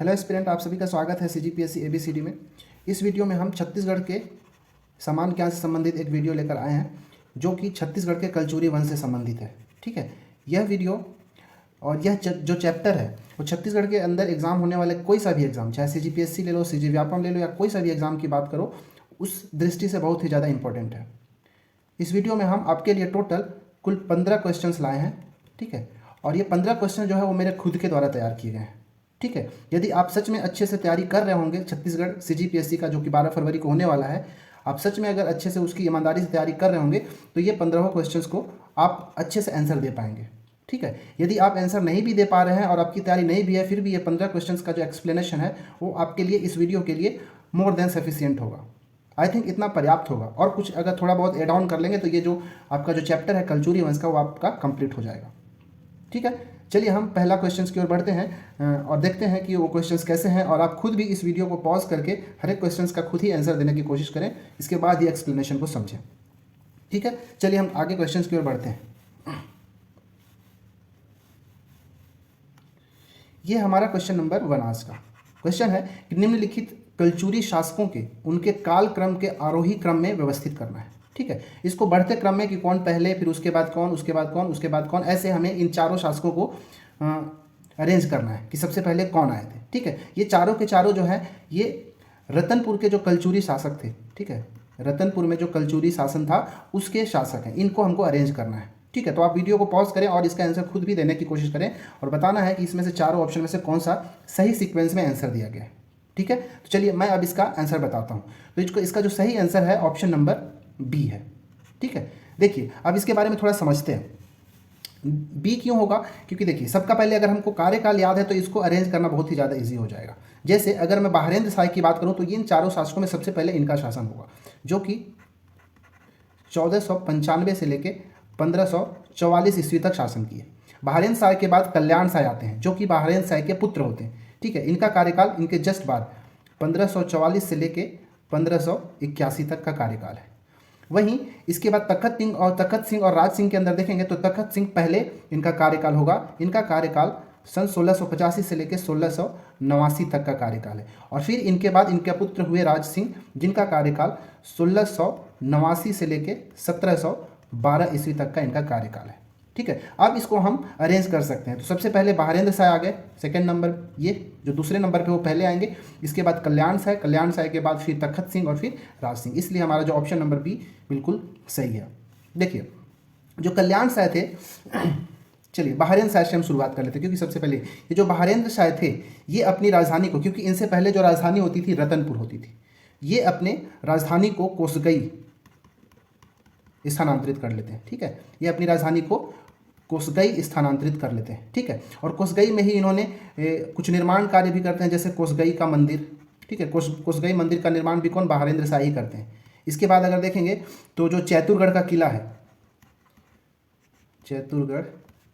Hello aspirant, आप सभी का स्वागत है CGPSC ABCD में। इस वीडियो में हम छत्तीसगढ़ के सामान्य ज्ञान से संबंधित एक वीडियो लेकर आए हैं जो कि छत्तीसगढ़ के कलचुरी वंश से संबंधित है। ठीक है, यह वीडियो और यह जो चैप्टर है वो छत्तीसगढ़ के अंदर एग्जाम होने वाले कोई सा भी एग्जाम, चाहे CGPSC ले लो, CG व्यापम ले लो या कोई सा भी एग्जाम की बात करो, उस दृष्टि से बहुत ही ज़्यादा इंपॉर्टेंट है। इस वीडियो में हम आपके लिए टोटल कुल 15 क्वेश्चंस लाए हैं। ठीक है, और ये 15 क्वेश्चन जो है वो मेरे खुद के द्वारा तैयार किए गए हैं। ठीक है, यदि आप सच में अच्छे से तैयारी कर रहे होंगे छत्तीसगढ़ CGPSC का जो कि 12 फरवरी को होने वाला है, आप सच में अगर अच्छे से उसकी ईमानदारी से तैयारी कर रहे होंगे तो ये 15 क्वेश्चंस को आप अच्छे से आंसर दे पाएंगे। ठीक है, यदि आप आंसर नहीं भी दे पा रहे हैं और आपकी तैयारी नहीं भी है, फिर भी ये 15 क्वेश्चंस का जो एक्सप्लेनेशन है वो आपके लिए, इस वीडियो के लिए मोर देन सफिशियंट होगा। आई थिंक इतना पर्याप्त होगा, और कुछ अगर थोड़ा बहुत एड ऑन कर लेंगे तो ये जो आपका जो चैप्टर है कलचुरी वंश का वो आपका कंप्लीट हो जाएगा। ठीक है, चलिए हम पहला क्वेश्चंस की ओर बढ़ते हैं और देखते हैं कि वो क्वेश्चंस कैसे हैं, और आप खुद भी इस वीडियो को पॉज करके हर एक क्वेश्चंस का खुद ही आंसर देने की कोशिश करें, इसके बाद ही एक्सप्लेनेशन को समझें। ठीक है, चलिए हम आगे क्वेश्चंस की ओर बढ़ते हैं। ये हमारा क्वेश्चन नंबर 1 आज का क्वेश्चन है कि निम्नलिखित कलचुरी शासकों के उनके काल क्रम के आरोही क्रम में व्यवस्थित करना है। ठीक है, इसको बढ़ते क्रम में कि कौन पहले, फिर उसके बाद कौन, उसके बाद कौन, उसके बाद कौन, ऐसे हमें इन चारों शासकों को अरेंज करना है कि सबसे पहले कौन आए थे। ठीक है, ये चारों के चारों जो है ये रतनपुर के जो कलचुरी शासक थे। ठीक है, रतनपुर में जो कलचुरी शासन था उसके शासक हैं, इनको हमको अरेंज करना है। ठीक है, तो आप वीडियो को पॉज करें और इसका आंसर खुद भी देने की कोशिश करें और बताना है कि इसमें से चारों ऑप्शन में से कौन सा सही सीक्वेंस में आंसर दिया गया है। ठीक है, तो चलिए मैं अब इसका आंसर बताता हूँ। तो इसका जो सही आंसर है ऑप्शन नंबर बी है। ठीक है, देखिए अब इसके बारे में थोड़ा समझते हैं। बी क्यों होगा? क्योंकि देखिए सबका पहले अगर हमको कार्यकाल याद है तो इसको अरेंज करना बहुत ही ज़्यादा इजी हो जाएगा। जैसे अगर मैं बहारेंद्र शाही की बात करूँ तो इन चारों शासकों में सबसे पहले इनका शासन होगा, जो कि 1495 से लेके 1544 ईस्वी तक शासन किए। बहारेंद्र शाह के बाद कल्याण शाह आते हैं, जो कि बहारेंद्र शाह के पुत्र होते हैं। ठीक है, इनका कार्यकाल इनके जस्ट बाद 1544 से लेके 1581 तक का कार्यकाल है। वहीं इसके बाद तखत सिंह और राज सिंह के अंदर देखेंगे तो तखत सिंह पहले इनका कार्यकाल होगा। इनका कार्यकाल सन 1685 से लेकर 1689 तक का कार्यकाल है, और फिर इनके बाद इनके पुत्र हुए राज सिंह, जिनका कार्यकाल 1689 से लेकर 1712 ईस्वी तक का इनका कार्यकाल है। ठीक है, अब इसको हम अरेंज कर सकते हैं। तो सबसे पहले बहारेंद्र शाह आ गए, सेकंड नंबर ये जो दूसरे नंबर पे वो पहले आएंगे। इसके बाद कल्याण शाह के बाद फिर तखत सिंह और फिर राज सिंह, इसलिए हमारा जो ऑप्शन नंबर बी बिल्कुल सही है। देखिए जो कल्याण शाह थे चलिए बहारेंद्र शाह से हम शुरुआत कर लेते हैं, क्योंकि सबसे पहले ये जो बहारेंद्र शाह थे ये अपनी राजधानी को, क्योंकि इनसे पहले जो राजधानी होती थी रतनपुर होती थी, ये अपने राजधानी को कोसगई स्थानांतरित कर लेते हैं। ठीक है, ये अपनी राजधानी को कोसगई स्थानांतरित कर लेते हैं। ठीक है, और कोसगई में ही इन्होंने कुछ निर्माण कार्य भी करते हैं, जैसे कोसगई का मंदिर। ठीक है, कोसगई मंदिर का निर्माण भी कौन? बहारेंद्र शाह ही करते हैं। इसके बाद अगर देखेंगे तो जो चैतुरगढ़ का किला है, चैतुरगढ़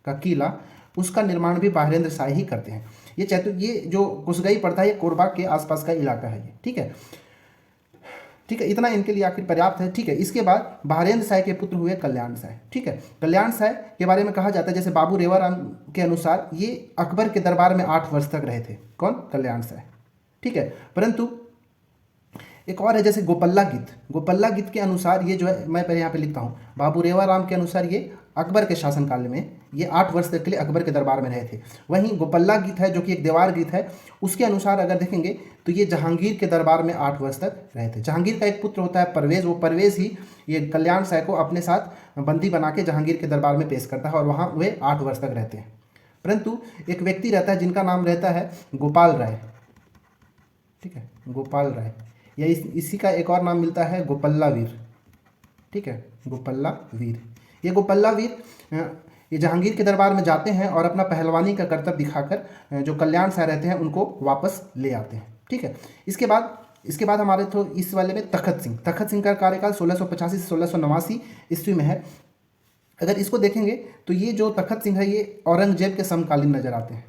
का किला, उसका निर्माण भी बहारेंद्र शाह ही करते हैं। ये जो कोसगई पड़ता है ये कोरबा के आसपास का इलाका है ये। ठीक है, ठीक है, इतना इनके लिए आखिर पर्याप्त है। ठीक है, इसके बाद बहारेंद्र शाह के पुत्र हुए कल्याण शाह। ठीक है, कल्याण शाह के बारे में कहा जाता है, जैसे बाबू रेवाराम के अनुसार ये अकबर के दरबार में 8 वर्ष तक रहे थे। कौन? कल्याण शाह। ठीक है, परंतु एक और है जैसे गोपल्ला गीत के अनुसार ये जो है, मैं पहले यहाँ पे लिखता हूँ, बाबू रेवाराम के अनुसार ये अकबर के शासनकाल में ये 8 वर्ष तक के लिए अकबर के दरबार में रहे थे। वहीं गोपल्ला गीत है जो कि एक देवार गीत है, उसके अनुसार अगर देखेंगे तो ये जहांगीर के दरबार में 8 वर्ष तक रहे थे। जहांगीर का एक पुत्र होता है परवेज, वो परवेज ही ये कल्याण शाह को अपने साथ बंदी बना के जहांगीर के दरबार में पेश करता है, और वहाँ वे 8 वर्ष तक रहते हैं। परंतु एक व्यक्ति रहता है जिनका नाम रहता है गोपाल राय। ठीक है, गोपाल राय, या इसी का एक और नाम मिलता है गोपल्ला वीर। ठीक है, गोपल्ला वीर, ये गोपल्ला वीर ये जहांगीर के दरबार में जाते हैं और अपना पहलवानी का करतब दिखाकर जो कल्याण शाह रहते हैं उनको वापस ले आते हैं। ठीक है, इसके बाद हमारे तो इस वाले में तखत सिंह का कार्यकाल 1685 से 1689 ईस्वी में है। अगर इसको देखेंगे तो ये जो तखत सिंह है ये औरंगजेब के समकालीन नजर आते हैं,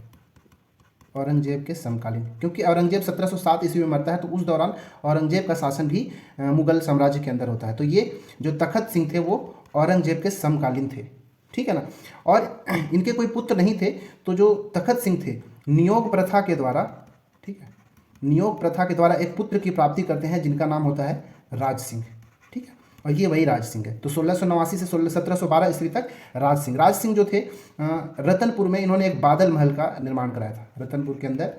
औरंगजेब के समकालीन, क्योंकि औरंगजेब 1707 ईस्वी में मरता है, तो उस दौरान औरंगजेब का शासन भी मुगल साम्राज्य के अंदर होता है। तो ये जो तखत सिंह थे वो औरंगजेब के समकालीन थे। ठीक है ना, और इनके कोई पुत्र नहीं थे, तो जो तखत सिंह थे नियोग प्रथा के द्वारा ठीक है, नियोग प्रथा के द्वारा एक पुत्र की प्राप्ति करते हैं जिनका नाम होता है राज सिंह। ठीक है, और ये वही राज सिंह है। तो 1689 से 1712 ईस्वी तक राज सिंह जो थे रतनपुर में इन्होंने एक बादल महल का निर्माण कराया था। रतनपुर के अंदर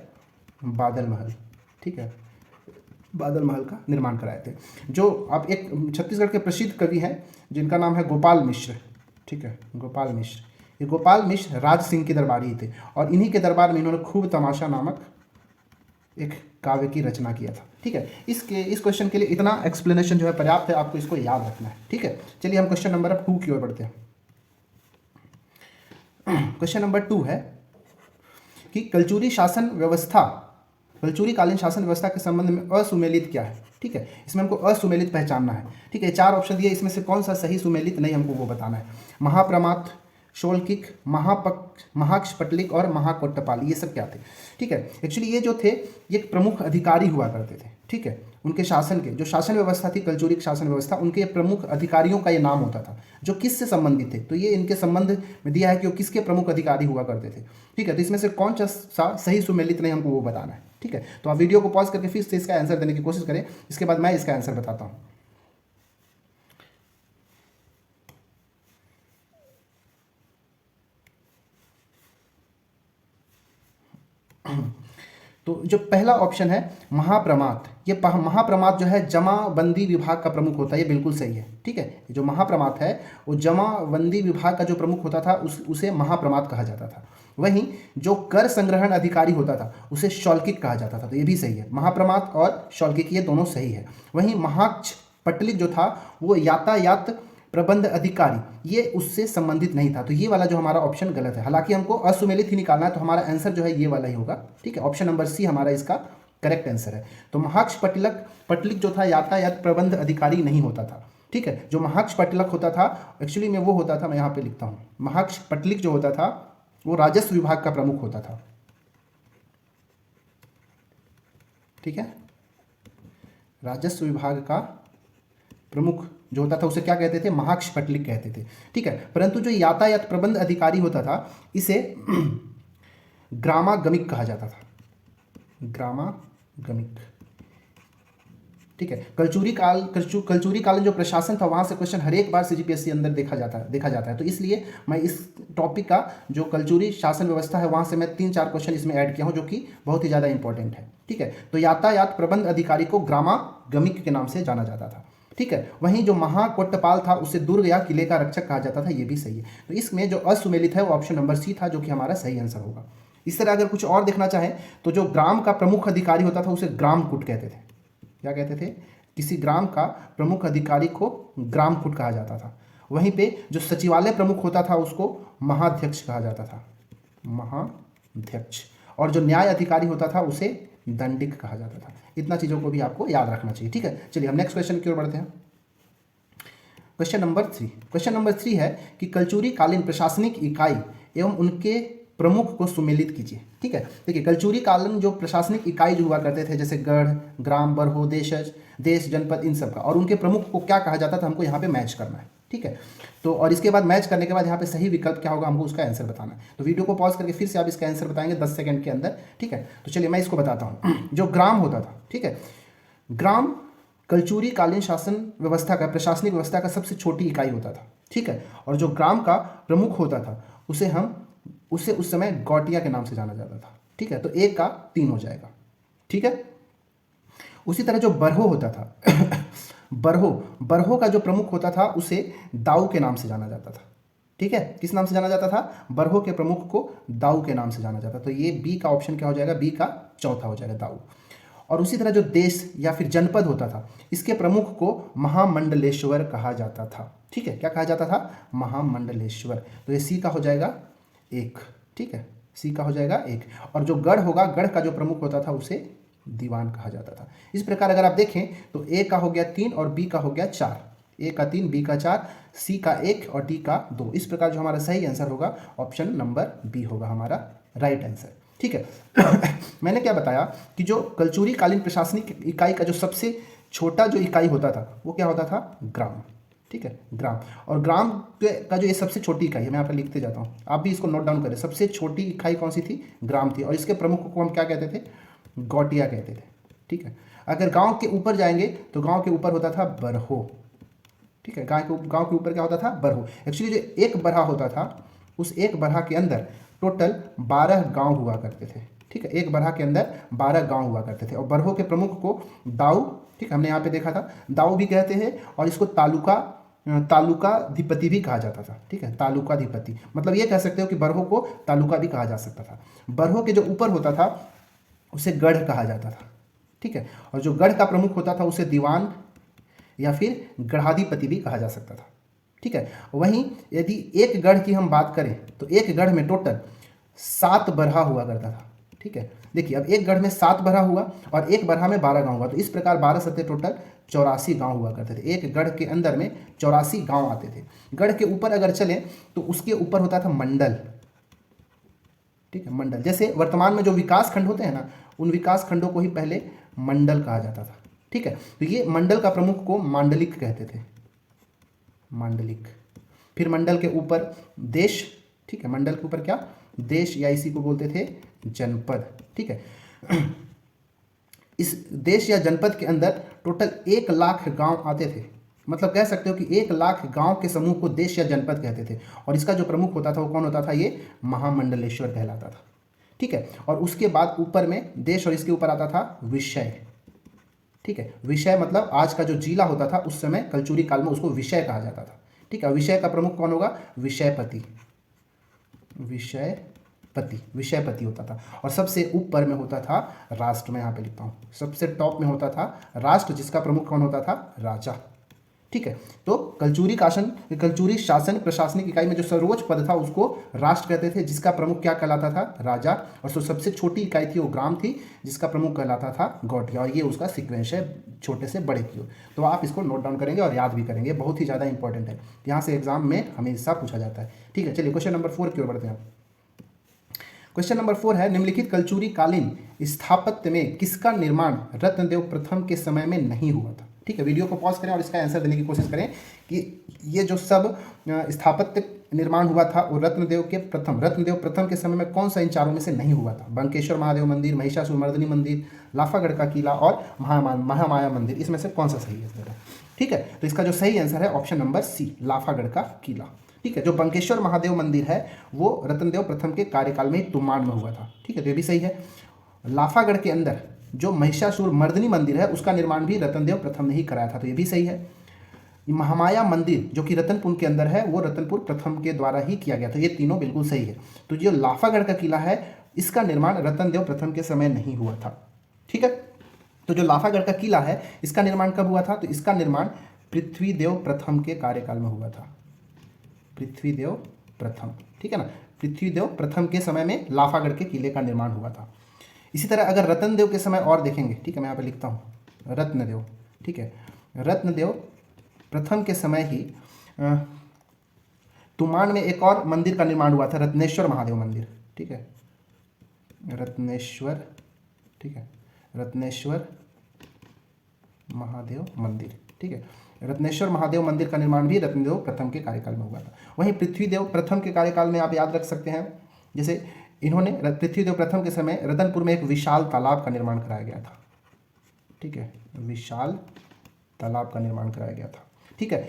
बादल महल, ठीक है, बादल महल का निर्माण कराए थे। जो आप एक छत्तीसगढ़ के प्रसिद्ध कवि हैं जिनका नाम है गोपाल मिश्र। ठीक है, गोपाल मिश्र, ये गोपाल मिश्र राज सिंह के दरबारी थे और इन्हीं के दरबार में इन्होंने खूब तमाशा नामक एक काव्य की रचना किया था। ठीक है, इस क्वेश्चन के लिए इतना एक्सप्लेनेशन जो है पर्याप्त है, आपको इसको याद रखना है। ठीक है, चलिए हम क्वेश्चन नंबर 2 की ओर बढ़ते हैं। क्वेश्चन नंबर 2 है कि कलचुरी कालीन शासन व्यवस्था के संबंध में असुमेलित क्या है। ठीक है, इसमें हमको असुमेलित पहचानना है। ठीक है, 4 ऑप्शन दिए, इसमें से कौन सा सही सुमेलित नहीं हमको वो बताना है। महाप्रमात, शोलकिक, महाक्षपटलिक और महाकोट्टपाली, ये सब क्या थे। ठीक है, एक्चुअली ये जो थे ये प्रमुख अधिकारी हुआ करते थे। ठीक है, उनके शासन के जो शासन व्यवस्था थी, कलचुरी शासन व्यवस्था, उनके प्रमुख अधिकारियों का ये नाम होता था जो किससे संबंधित थे। तो ये इनके संबंध में दिया है कि वो किसके प्रमुख अधिकारी हुआ करते थे। ठीक है, तो इसमें से कौन सा सही सुमेलित नहीं हमको वो बताना है। ठीक है, तो आप वीडियो को पॉज करके फिर से इसका आंसर देने की कोशिश करें, इसके बाद मैं इसका आंसर बताता हूँ। तो जो पहला ऑप्शन है महाप्रमात, ये महाप्रमात जो है जमाबंदी विभाग का प्रमुख होता है, ये बिल्कुल सही है। ठीक है, जो महाप्रमात है वो जमाबंदी विभाग का जो प्रमुख होता था उसे महाप्रमात कहा जाता था। वहीं जो कर संग्रहण अधिकारी होता था उसे शौल्किक कहा जाता था, तो ये भी सही है। महाप्रमात और शौल्किक ये दोनों सही है। वहीं महाक्षपटलिक जो था वो यातायात प्रबंध अधिकारी, ये उससे संबंधित नहीं था, तो ये वाला जो हमारा ऑप्शन गलत है। हालांकि हमको असुमेलित ही निकालना है, तो हमारा आंसर जो है ये वाला ही होगा। ठीक है, ऑप्शन नंबर सी हमारा इसका करेक्ट आंसर है। तो महाक्षपटलिक जो था यातायात प्रबंध अधिकारी नहीं होता था। ठीक है, जो महाक्षपटलक होता था एक्चुअली में वो होता था, मैं यहाँ पे लिखता हूँ, महाक्षपटलिक जो होता था वो राजस्व विभाग का प्रमुख होता था। ठीक है, राजस्व विभाग का प्रमुख जो होता था उसे क्या कहते थे, महाक्षपटलिक कहते थे। ठीक है, परंतु जो यातायात प्रबंध अधिकारी होता था इसे ग्रामागमिक कहा जाता था, ग्रामागमिक। ठीक है, कलचुरी कालीन जो प्रशासन था वहां से क्वेश्चन हर एक बार सीजीपीएससी अंदर देखा जाता है। तो इसलिए मैं इस टॉपिक का जो कलचुरी शासन व्यवस्था है वहां से मैं 3-4 क्वेश्चन इसमें ऐड किया हूं जो कि बहुत ही ज़्यादा इंपॉर्टेंट है। ठीक है, तो यातायात प्रबंध अधिकारी को ग्रामागमिक के नाम से जाना जाता था। ठीक है, वहीं जो महाकोट्टपाल था उसे दुर्ग या किले का रक्षक कहा जाता था, ये भी सही है। तो इसमें जो असुमेलित है वो ऑप्शन नंबर सी था, जो कि हमारा सही आंसर होगा। इस तरह अगर कुछ और देखना चाहें तो जो ग्राम का प्रमुख अधिकारी होता था उसे ग्रामकुट कहते थे। क्या कहते थे, किसी ग्राम का प्रमुख अधिकारी को ग्रामकुट कहा जाता था। वहीं पे जो सचिवालय प्रमुख होता था उसको महाध्यक्ष कहा जाता था, महाध्यक्ष। और जो न्याय अधिकारी होता था उसे दंडिक कहा जाता था। इतना चीज़ों को भी आपको याद रखना चाहिए। ठीक है, चलिए हम नेक्स्ट क्वेश्चन की ओर बढ़ते हैं। क्वेश्चन नंबर 3 है कि कलचुरी कालीन प्रशासनिक इकाई एवं उनके प्रमुख को सुमेलित कीजिए। ठीक है, देखिए कलचुरी कालीन जो प्रशासनिक इकाई जो हुआ करते थे जैसे गढ़, ग्राम, बरहो, देश, जनपद, इन सब का, और उनके प्रमुख को क्या कहा जाता था हमको यहाँ पे मैच करना है। ठीक है, तो और इसके बाद मैच करने के बाद यहाँ पे सही विकल्प क्या होगा हमको उसका आंसर बताना है। तो वीडियो को पॉज करके फिर से आप इसका आंसर बताएंगे 10 सेकंड के अंदर। ठीक है, तो चलिए मैं इसको बताता हूँ। जो ग्राम होता था, ठीक है, ग्राम कलचुरी कालीन शासन व्यवस्था का, प्रशासनिक व्यवस्था का सबसे छोटी इकाई होता था। ठीक है, और जो ग्राम का प्रमुख होता था उसे उस समय गौटिया के नाम से जाना जाता था। ठीक है, तो 1 का 3 हो जाएगा। ठीक है, उसी तरह जो बरहो होता था बरहो का जो प्रमुख होता था उसे दाऊ के नाम से जाना जाता था। ठीक है, किस नाम से जाना जाता था, बरहो के प्रमुख को दाऊ के नाम से जाना जाता। तो ये बी का ऑप्शन क्या हो जाएगा, बी का चौथा हो जाएगा, दाऊ। और उसी तरह जो देश या फिर जनपद होता था इसके प्रमुख को महामंडलेश्वर कहा जाता था। ठीक है, क्या कहा जाता था, महामंडलेश्वर। तो ये सी का हो जाएगा 1। ठीक है, सी का हो जाएगा 1। और जो गढ़ होगा, गढ़ का जो प्रमुख होता था उसे दीवान कहा जाता था। इस प्रकार अगर आप देखें तो ए का हो गया 3 और बी का हो गया 4। ए का 3, बी का 4, सी का 1 और डी का 2। इस प्रकार जो हमारा सही आंसर होगा ऑप्शन नंबर बी होगा हमारा राइट आंसर। ठीक है, मैंने क्या बताया कि जो कलचुरी कालीन प्रशासनिक इकाई का जो सबसे छोटा जो इकाई होता था वो क्या होता था, ग्राम। ठीक है, ग्राम। और ग्राम का जो ये सबसे छोटी इकाई है, मैं यहाँ पर लिखते जाता हूँ, आप भी इसको नोट डाउन करें। सबसे छोटी इकाई कौन सी थी, ग्राम थी। और इसके प्रमुख को हम क्या कहते थे, गौटिया कहते थे। ठीक है, अगर गांव के ऊपर जाएंगे तो गांव के ऊपर होता था बरहो। ठीक है, गांव के ऊपर क्या होता था? बरहो। एक्चुअली जो एक बरहा होता था, उस एक बरहा के अंदर टोटल 12 गांव हुआ करते थे। ठीक है, एक बरहा के अंदर 12 गांव हुआ करते थे और बरहो के प्रमुख को दाऊ, ठीक है, हमने यहाँ पे देखा था, दाऊ भी कहते हैं और इसको तालुकाधिपति भी कहा जाता था। ठीक है, तालुकाधिपति मतलब ये कह सकते हो कि बरहो को तालुका भी कहा जा सकता था। बरहो के जो ऊपर होता था उसे गढ़ कहा जाता था। ठीक है, और जो गढ़ का प्रमुख होता था उसे दीवान या फिर गढ़ाधिपति भी कहा जा सकता था। ठीक है, वहीं यदि एक गढ़ की हम बात करें तो एक गढ़ में टोटल 7 बरहा हुआ करता था। ठीक है, देखिए अब एक गढ़ में 7 बरहा हुआ और एक बरहा में 12 गांव हुआ, तो इस प्रकार 12 सत्ते टोटल 84 गांव हुआ करते थे। एक गढ़ के अंदर में 84 गांव आते थे। गढ़ के ऊपर अगर चलें तो उसके ऊपर होता था मंडल। ठीक है, मंडल, जैसे वर्तमान में जो विकास खंड होते हैं ना, उन विकास खंडों को ही पहले मंडल कहा जाता था। ठीक है, तो ये मंडल का प्रमुख को मांडलिक कहते थे, मांडलिक। फिर मंडल के ऊपर देश। ठीक है, मंडल के ऊपर क्या? देश, या इसी को बोलते थे जनपद। ठीक है, इस देश या जनपद के अंदर टोटल 1 लाख गांव आते थे। मतलब कह सकते हो कि 1 लाख गांव के समूह को देश या जनपद कहते थे और इसका जो प्रमुख होता था वो कौन होता था? ये महामंडलेश्वर कहलाता था। ठीक है, और उसके बाद ऊपर में देश और इसके ऊपर आता था विषय। ठीक है, विषय मतलब आज का जो जिला होता था उस समय कलचुरी काल में उसको विषय कहा जाता था। ठीक है, विषय का प्रमुख कौन होगा? विषयपति। विषयपति होता था और सबसे ऊपर में होता था राष्ट्र। मैं यहाँ पे लिखता हूँ, सबसे टॉप में होता था राष्ट्र, जिसका प्रमुख कौन होता था? राजा। ठीक है, तो कलचुरी शासन प्रशासनिक इकाई में जो सर्वोच्च पद था उसको राष्ट्र कहते थे, जिसका प्रमुख क्या कहलाता था? राजा। और जो सबसे छोटी इकाई थी वो ग्राम थी, जिसका प्रमुख कहलाता था गौटिया। और ये उसका सीक्वेंस है छोटे से बड़े की ओर। तो आप इसको नोट डाउन करेंगे और याद भी करेंगे, बहुत ही ज़्यादा इंपॉर्टेंट है, यहाँ से एग्जाम में हमेशा पूछा जाता है। ठीक है, चलिए क्वेश्चन नंबर 4 की ओर बढ़ते हैं। क्वेश्चन नंबर 4 है, निम्नलिखित कलचुरी कालीन स्थापत्य में किसका निर्माण रत्नदेव प्रथम के समय में नहीं हुआ था? ठीक है, वीडियो को पॉज करें और इसका आंसर देने की कोशिश करें कि ये जो सब स्थापत्य निर्माण हुआ था वो रत्नदेव प्रथम के समय में कौन सा इन चारों में से नहीं हुआ था? बंकेश्वर महादेव मंदिर, महिषासुरमर्दिनी मंदिर, लाफागढ़ का किला और महामाया मंदिर, इसमें से कौन सा सही है? ठीक है, तो इसका जो सही आंसर है ऑप्शन नंबर सी, लाफागढ़ का किला। ठीक है, जो बंकेश्वर महादेव मंदिर है वो रत्नदेव प्रथम के कार्यकाल में ही तुमान में हुआ था। ठीक है, तो ये भी सही है। लाफागढ़ के अंदर जो महिषासुरमर्दिनी मंदिर है उसका निर्माण भी रत्नदेव प्रथम ने ही कराया था, तो ये भी सही है। महामाया मंदिर जो कि रतनपुर के अंदर है वो रतनपुर प्रथम के द्वारा ही किया गया था, ये तीनों बिल्कुल सही है। तो जो लाफागढ़ का किला है इसका निर्माण रतनदेव प्रथम के समय नहीं हुआ था। ठीक है, तो जो लाफागढ़ का किला है इसका निर्माण कब हुआ था? तो इसका निर्माण पृथ्वीदेव प्रथम के कार्यकाल में हुआ था, पृथ्वीदेव प्रथम। ठीक है ना, पृथ्वीदेव प्रथम के समय में लाफागढ़ के किले का निर्माण हुआ था। इसी तरह अगर रत्नदेव के समय और देखेंगे, ठीक है, मैं यहाँ पे लिखता हूँ रत्नदेव। ठीक है, रत्नदेव प्रथम के समय ही तुमान में एक और मंदिर का निर्माण हुआ था, रत्नेश्वर महादेव मंदिर। ठीक है, रत्नेश्वर, ठीक है, रत्नेश्वर महादेव मंदिर। ठीक है, रत्नेश्वर महादेव मंदिर का निर्माण भी रत्नदेव प्रथम के कार्यकाल में हुआ था। वहीं पृथ्वीदेव प्रथम के कार्यकाल में आप याद रख सकते हैं, जैसे इन्होंने पृथ्वीदेव प्रथम के समय रतनपुर में एक विशाल तालाब का निर्माण कराया गया था। ठीक है, विशाल तालाब का निर्माण कराया गया था। ठीक है,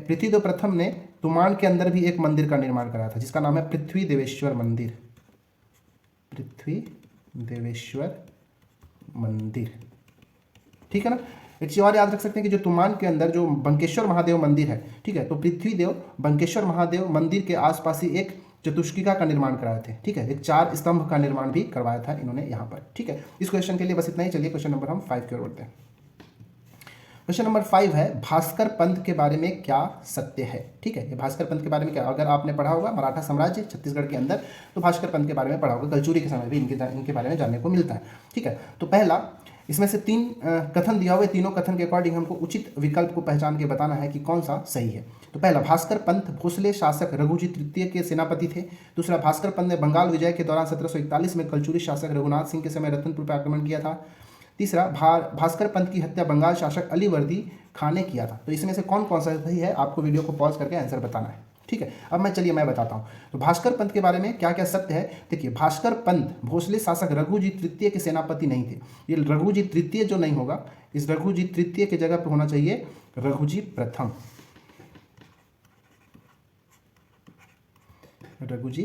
पृथ्वीदेव प्रथम ने तुमान के अंदर भी एक मंदिर का निर्माण कराया था जिसका नाम है पृथ्वी देवेश्वर मंदिर, पृथ्वी देवेश्वर मंदिर। ठीक है ना, एक चीज और याद रख सकते हैं कि जो तुमान के अंदर जो बंकेश्वर महादेव मंदिर है, ठीक है, तो पृथ्वीदेव बंकेश्वर महादेव मंदिर के आसपास ही एक चतुष्किका का निर्माण कराए थे। ठीक है, एक 4 स्तंभ का निर्माण भी करवाया था इन्होंने यहाँ पर। ठीक है, इस क्वेश्चन के लिए बस इतना ही। चलिए क्वेश्चन नंबर हम 5 की ओर बढ़ते हैं। क्वेश्चन नंबर 5 है, भास्कर पंथ के बारे में क्या सत्य है? ठीक है, ये भास्कर पंथ के बारे में क्या, अगर आपने पढ़ा होगा मराठा साम्राज्य छत्तीसगढ़ के अंदर, तो भास्कर पंथ के बारे में पढ़ा होगा, कलचुरी के समय भी इनके बारे में जानने को मिलता है। ठीक है, तो पहला इसमें से 3 कथन दिया हुआ है, तीनों कथन के अकॉर्डिंग हमको उचित विकल्प को पहचान के बताना है कि कौन सा सही है। तो पहला, भास्कर पंत भोसले शासक रघुजी तृतीय के सेनापति थे। दूसरा, भास्कर पंत ने बंगाल विजय के दौरान 1741 में कलचुरी शासक रघुनाथ सिंह के समय रतनपुर पर आक्रमण किया था। तीसरा, भास्कर पंत की हत्या बंगाल शासक अली वर्दी खान ने किया था। तो इसमें से कौन कौन सा सही है आपको वीडियो को पॉज करके आंसर बताना है। ठीक है। अब मैं बताता हूँ तो भास्कर पंत के बारे में क्या क्या सत्य है। देखिए, भास्कर पंत भोसले शासक रघुजी तृतीय के सेनापति नहीं थे। ये रघुजी तृतीय जो नहीं होगा, इस रघुजी तृतीय की जगह पर होना चाहिए रघुजी प्रथम। रघुजी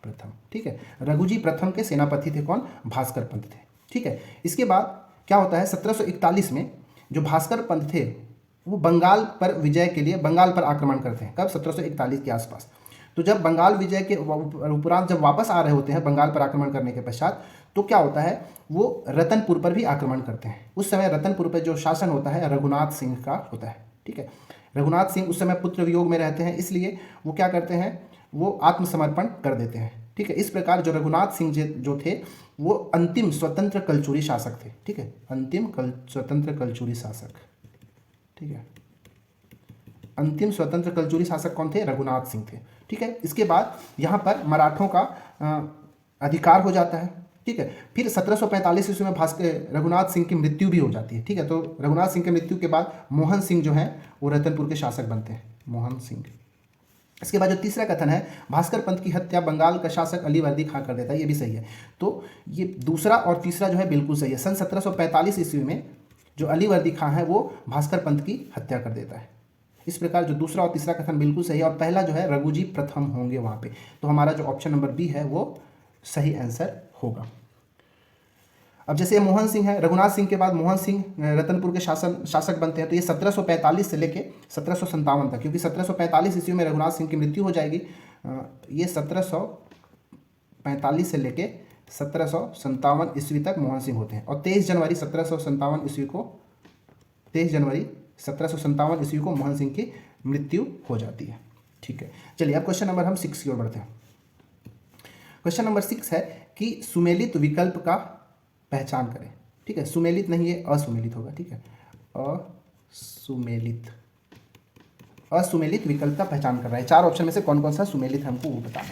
प्रथम, ठीक है। रघुजी प्रथम के सेनापति थे कौन? भास्कर पंत थे, ठीक है। इसके बाद क्या होता है, 1741 में जो भास्कर पंत थे वो बंगाल पर विजय के लिए बंगाल पर आक्रमण करते हैं। कब? 1741 के आसपास। तो जब बंगाल विजय के उपरांत जब वापस आ रहे होते हैं बंगाल पर आक्रमण करने के पश्चात, तो क्या होता है, वो रतनपुर पर भी आक्रमण करते हैं। उस समय रतनपुर पर जो शासन होता है रघुनाथ सिंह का होता है, ठीक है। रघुनाथ सिंह उस समय पुत्र वियोग में रहते हैं, इसलिए वो क्या करते हैं, वो आत्मसमर्पण कर देते हैं, ठीक है। इस प्रकार जो रघुनाथ सिंह जो थे वो अंतिम स्वतंत्र कलचुरी शासक थे, ठीक है। अंतिम स्वतंत्र कलचुरी शासक, ठीक है। अंतिम स्वतंत्र कलचुरी शासक कौन थे? रघुनाथ सिंह थे, ठीक है। इसके बाद यहाँ पर मराठों का अधिकार हो जाता है, ठीक है। फिर 1745 ईस्वी में रघुनाथ सिंह की मृत्यु भी हो जाती है, ठीक है। तो रघुनाथ सिंह की मृत्यु के बाद मोहन सिंह जो हैं वो रतनपुर के शासक बनते हैं, मोहन सिंह। इसके बाद जो तीसरा कथन है, भास्कर पंत की हत्या बंगाल का शासक अली वर्दी खां कर देता है, ये भी सही है। तो ये दूसरा और तीसरा जो है बिल्कुल सही है। सन 1745 ईस्वी में जो अली वर्दी खां है वो भास्कर पंत की हत्या कर देता है। इस प्रकार जो दूसरा और तीसरा कथन बिल्कुल सही है, और पहला जो है रघुजी प्रथम होंगे वहाँ पे। तो हमारा जो ऑप्शन नंबर बी है वो सही आंसर होगा। अब जैसे मोहन सिंह है, रघुनाथ सिंह के बाद मोहन सिंह रतनपुर के शासक बनते हैं, तो ये 1745 से लेके 1757 तक, क्योंकि 1745 ईस्वी में रघुनाथ सिंह की मृत्यु हो जाएगी। ये 1745 से लेके 1757 ईस्वी तक मोहन सिंह होते हैं, और 23 जनवरी 1757 ईस्वी को मोहन सिंह की मृत्यु हो जाती है, ठीक है। चलिए अब क्वेश्चन नंबर हम 6 की ओर बढ़ते हैं। क्वेश्चन नंबर 6 है कि सुमेलित विकल्प का पहचान करें, ठीक है। सुमेलित नहीं, ये असुमेलित होगा, ठीक है। असुमेलित विकल्प का पहचान कर रहा है। 4 ऑप्शन में से कौन कौन सा सुमेलित है हमको वो बताना।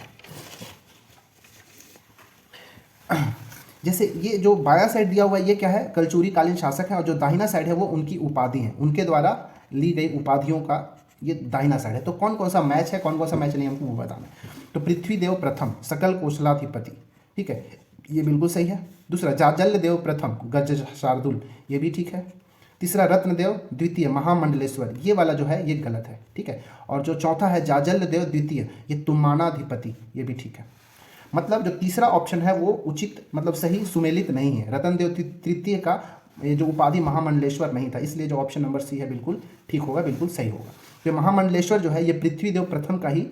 जैसे ये जो बायां साइड दिया हुआ है ये क्या है, कलचुरी कालीन शासक है, और जो दाहिना साइड है वो उनकी उपाधि है, उनके द्वारा ली गई उपाधियों का ये दाहिना साइड है। तो कौन कौन सा मैच है, कौन कौन सा मैच नहीं, हमको वो बताना है। तो पृथ्वीदेव प्रथम सकल कौशलाधिपति, ठीक है, ये बिल्कुल सही है। दूसरा जाजल्य देव प्रथम गज शार्दुल, ये भी ठीक है। तीसरा रत्नदेव द्वितीय महामंडलेश्वर, ये वाला जो है ये गलत है, ठीक है। और जो चौथा है जाजल्य देव द्वितीय, ये तुमानाधिपति, ये भी ठीक है। मतलब जो तीसरा ऑप्शन है वो उचित, मतलब सही सुमेलित नहीं है। रत्नदेव तृतीय का ये जो उपाधि महामंडलेश्वर नहीं था, इसलिए जो ऑप्शन नंबर सी है बिल्कुल ठीक होगा, बिल्कुल सही होगा। तो महामंडलेश्वर जो है ये पृथ्वीदेव प्रथम का ही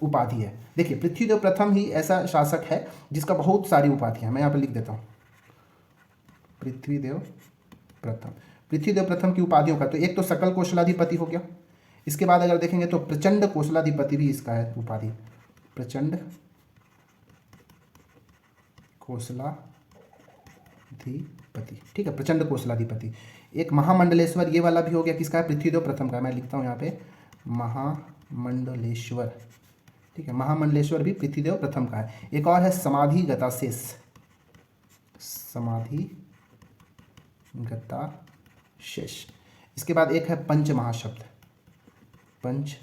उपाधि है। देखिए, पृथ्वीदेव प्रथम ही ऐसा शासक है जिसका बहुत सारी उपाधियां, मैं यहाँ पर लिख देता हूँ पृथ्वीदेव प्रथम की उपाधियों का। तो एक तो सकल कौशलाधिपति हो गया, इसके बाद अगर देखेंगे तो प्रचंड कौशलाधिपति भी इसका है उपाधि, प्रचंड कौशलाधिपति, ठीक है, प्रचंड कौशलाधिपति। एक महामंडलेश्वर ये वाला भी हो गया, किसका है, पृथ्वीदेव प्रथम का। मैं लिखता हूँ यहाँ पे महामंडलेश्वर, ठीक है, महामंडलेश्वर भी पृथ्वीदेव प्रथम का है। एक और है समाधि गताशेष, समाधि गताशेष। इसके बाद एक है पंच महाशब्द, पंच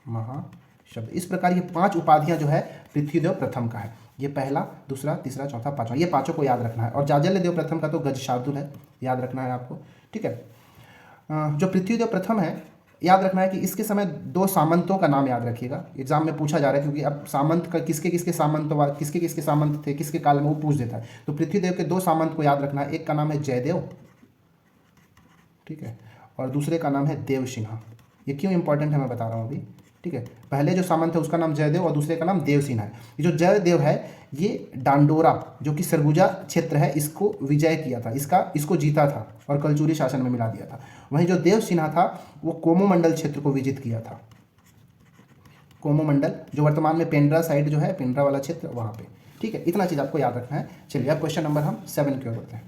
महाशब्द। इस प्रकार ये 5 उपाधियां जो है पृथ्वीदेव प्रथम का है। ये पहला, दूसरा, तीसरा, चौथा, पांचवा, ये पांचों को याद रखना है। और जाजल्य देव प्रथम का तो गज शार्दुल है, याद रखना है आपको, ठीक है। जो पृथ्वीदेव प्रथम है, याद रखना है कि इसके समय 2 सामंतों का नाम याद रखिएगा, एग्जाम में पूछा जा रहा है, क्योंकि अब सामंत का किसके किसके सामंत थे, किसके काल में, वो पूछ देता है। तो पृथ्वीदेव के 2 सामंत को याद रखना है, एक का नाम है जयदेव, ठीक है, और दूसरे का नाम है देवसिन्हा। ये क्यों इंपॉर्टेंट है मैं बता रहा हूँ अभी, ठीक है। पहले जो सामंत है उसका नाम जयदेव और दूसरे का नाम देवसिन्हा है। ये जो जयदेव है ये डांडोरा जो कि सरगुजा क्षेत्र है इसको विजय किया था, इसको जीता था और कलचुरी शासन में मिला दिया था। वहीं जो देवसिन्हा था वो कोमोमंडल क्षेत्र को विजित किया था, कोमोमंडल जो वर्तमान में पेंड्रा साइड जो है, पेंड्रा वाला क्षेत्र वहाँ पे, ठीक है। इतना चीज़ आपको याद रखना है। चलिए अब क्वेश्चन नंबर हम 7 की ओर बढ़ते हैं।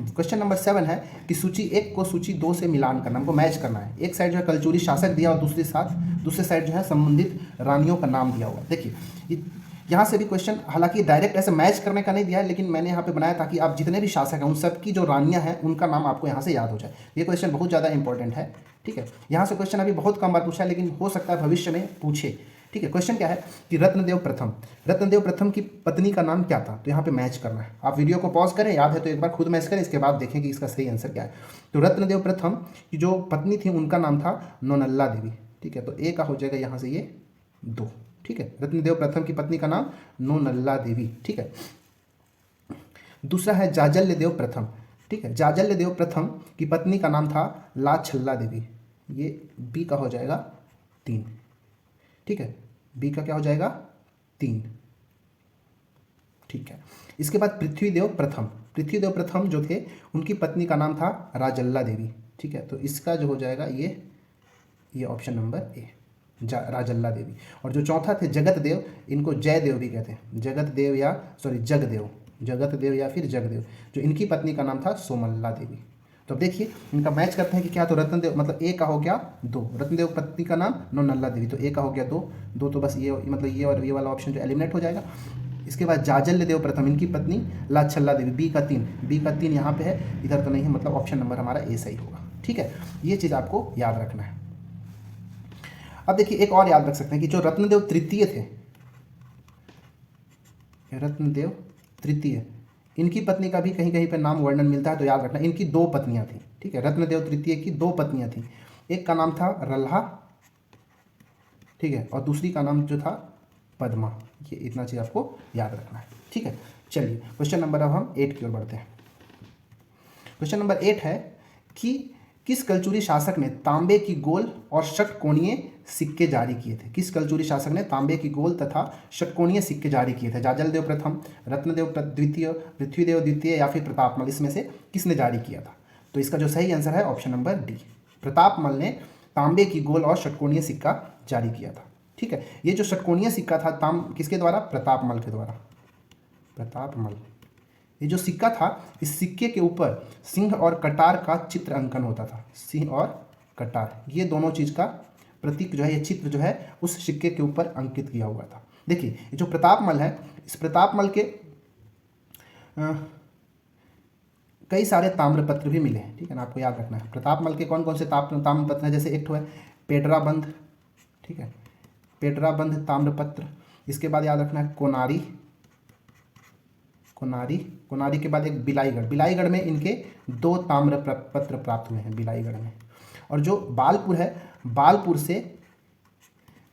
क्वेश्चन नंबर 7 है कि सूची 1 को सूची 2 से मिलान करना, हमको मैच करना है। एक साइड जो है कलचुरी शासक दिया और दूसरे साइड जो है संबंधित रानियों का नाम दिया हुआ। देखिए यहाँ से भी क्वेश्चन हालांकि डायरेक्ट ऐसे मैच करने का नहीं दिया है, लेकिन मैंने यहाँ पे बनाया ताकि आप जितने भी शासक हैं उन सब की जो रानियाँ हैं उनका नाम आपको यहाँ से याद हो जाए। ये क्वेश्चन बहुत ज़्यादा इंपॉर्टेंट है, ठीक है, यहाँ से क्वेश्चन अभी बहुत कम बार पूछा है, लेकिन हो सकता है भविष्य में पूछे। ठीक है, क्वेश्चन क्या है कि रत्नदेव प्रथम की पत्नी का नाम क्या था। तो यहाँ पे मैच करना है। आप वीडियो को पॉज करें, याद है तो एक बार खुद मैच करें, इसके बाद देखें कि इसका सही आंसर क्या है। तो रत्नदेव प्रथम की जो पत्नी थी उनका नाम था नौनल्ला देवी। ठीक है, तो ए का हो जाएगा यहाँ से ये 2। ठीक है, रत्नदेव प्रथम की पत्नी का नाम नौनल्ला देवी। ठीक है, दूसरा है जाजल्य देव प्रथम। ठीक है, जाजल्य देव प्रथम की पत्नी का नाम था लाछल्ला देवी। ये बी का हो जाएगा 3। ठीक है, बी का क्या हो जाएगा 3। ठीक है, इसके बाद पृथ्वीदेव प्रथम जो थे उनकी पत्नी का नाम था राजल्ला देवी। ठीक है, तो इसका जो हो जाएगा ये ऑप्शन नंबर ए, राजल्ला देवी। और जो चौथा थे जगत देव, इनको जयदेव भी कहते हैं, जगदेव या फिर जगदेव, जो इनकी पत्नी का नाम था सोमल्ला देवी। तो अब देखिए इनका मैच करते हैं कि क्या, तो रत्नदेव मतलब ए का हो गया 2, रत्नदेव पत्नी का नाम नौनल्ला देवी, तो ए का हो गया 2 तो बस ये मतलब ये और ये वाला ऑप्शन जो एलिमिनेट हो जाएगा। इसके बाद जाजल्य देव प्रथम, इनकी पत्नी लाछल्ला देवी, बी का 3 यहाँ पे है, इधर तो नहीं है, मतलब ऑप्शन नंबर हमारा ए सही होगा। ठीक है, ये चीज़ आपको याद रखना है। अब देखिए एक और याद रख सकते हैं कि जो रत्नदेव तृतीय थे, रत्नदेव तृतीय, इनकी पत्नी का भी कहीं कहीं पर नाम वर्णन मिलता है, तो याद रखना इनकी 2 पत्नियां थी। ठीक है, रत्नदेव तृतीय की 2 पत्नियां थी, एक का नाम था रल्हा, ठीक है, और दूसरी का नाम जो था पद्मा। ये इतना चीज़ आपको याद रखना है। ठीक है, चलिए क्वेश्चन नंबर अब हम 8 की ओर बढ़ते हैं। क्वेश्चन नंबर 8 है कि किस कलचुरी शासक ने तांबे की गोल और षटकोणीय सिक्के जारी किए थे। किस कलचुरी शासक ने तांबे की गोल तथा षटकोणीय सिक्के जारी किए थे। जाजलदेव प्रथम, रत्नदेव द्वितीय, पृथ्वीदेव द्वितीय या फिर प्रतापमल, इसमें से किसने जारी किया था। तो इसका जो सही आंसर है ऑप्शन नंबर डी, प्रतापमल ने तांबे की गोल और षटकोणीय सिक्का जारी किया था। ठीक है, ये जो षटकोणीय सिक्का था किसके द्वारा, प्रतापमल के द्वारा, प्रतापमल। ये जो सिक्का था, इस सिक्के के ऊपर सिंह और कटार का चित्र अंकन होता था, सिंह और कटार, ये दोनों चीज़ का प्रतीक जो है, ये चित्र जो है उस सिक्के के ऊपर अंकित किया हुआ था। देखिए ये जो प्रतापमल है, इस प्रतापमल के कई सारे ताम्रपत्र भी मिले हैं। ठीक है ना, आपको याद रखना है प्रतापमल के कौन कौन से ताम्रपत्र हैं। जैसे एक तो है पेडराबंध, ठीक है, पेडराबंध ताम्रपत्र। इसके बाद याद रखना है कोनारी के बाद एक बिलाईगढ़ में इनके 2 ताम्रपत्र प्राप्त हुए हैं, बिलाईगढ़ में। और जो बालपुर है, बालपुर से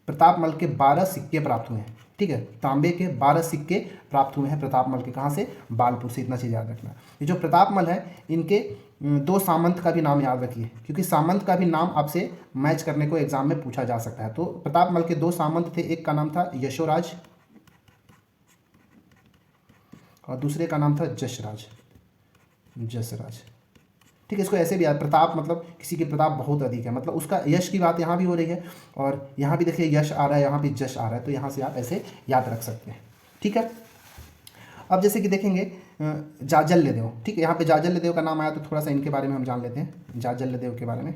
प्रतापमल के 12 सिक्के प्राप्त हुए हैं। ठीक है, तांबे के 12 सिक्के प्राप्त हुए हैं प्रतापमल के, कहाँ से, बालपुर से। इतना चीज़ याद रखना। ये जो प्रतापमल है, इनके 2 सामंत का भी नाम याद रखिए, क्योंकि सामंत का भी नाम आपसे मैच करने को एग्जाम में पूछा जा सकता है। तो प्रतापमल के 2 सामंत थे, एक का नाम था यशोराज और दूसरे का नाम था जसराज। ठीक है, इसको ऐसे भी याद, प्रताप मतलब किसी के प्रताप बहुत अधिक है, मतलब उसका यश की बात यहाँ भी हो रही है, और यहाँ भी देखिए यश आ रहा है, यहाँ भी जश आ रहा है, तो यहाँ से आप ऐसे याद रख सकते हैं। ठीक है, अब जैसे कि देखेंगे जाजल्य देव। ठीक है, यहाँ पे जाजल्य देव का नाम आया, तो थोड़ा सा इनके बारे में हम जान लेते हैं, जाजल्य देव के बारे में।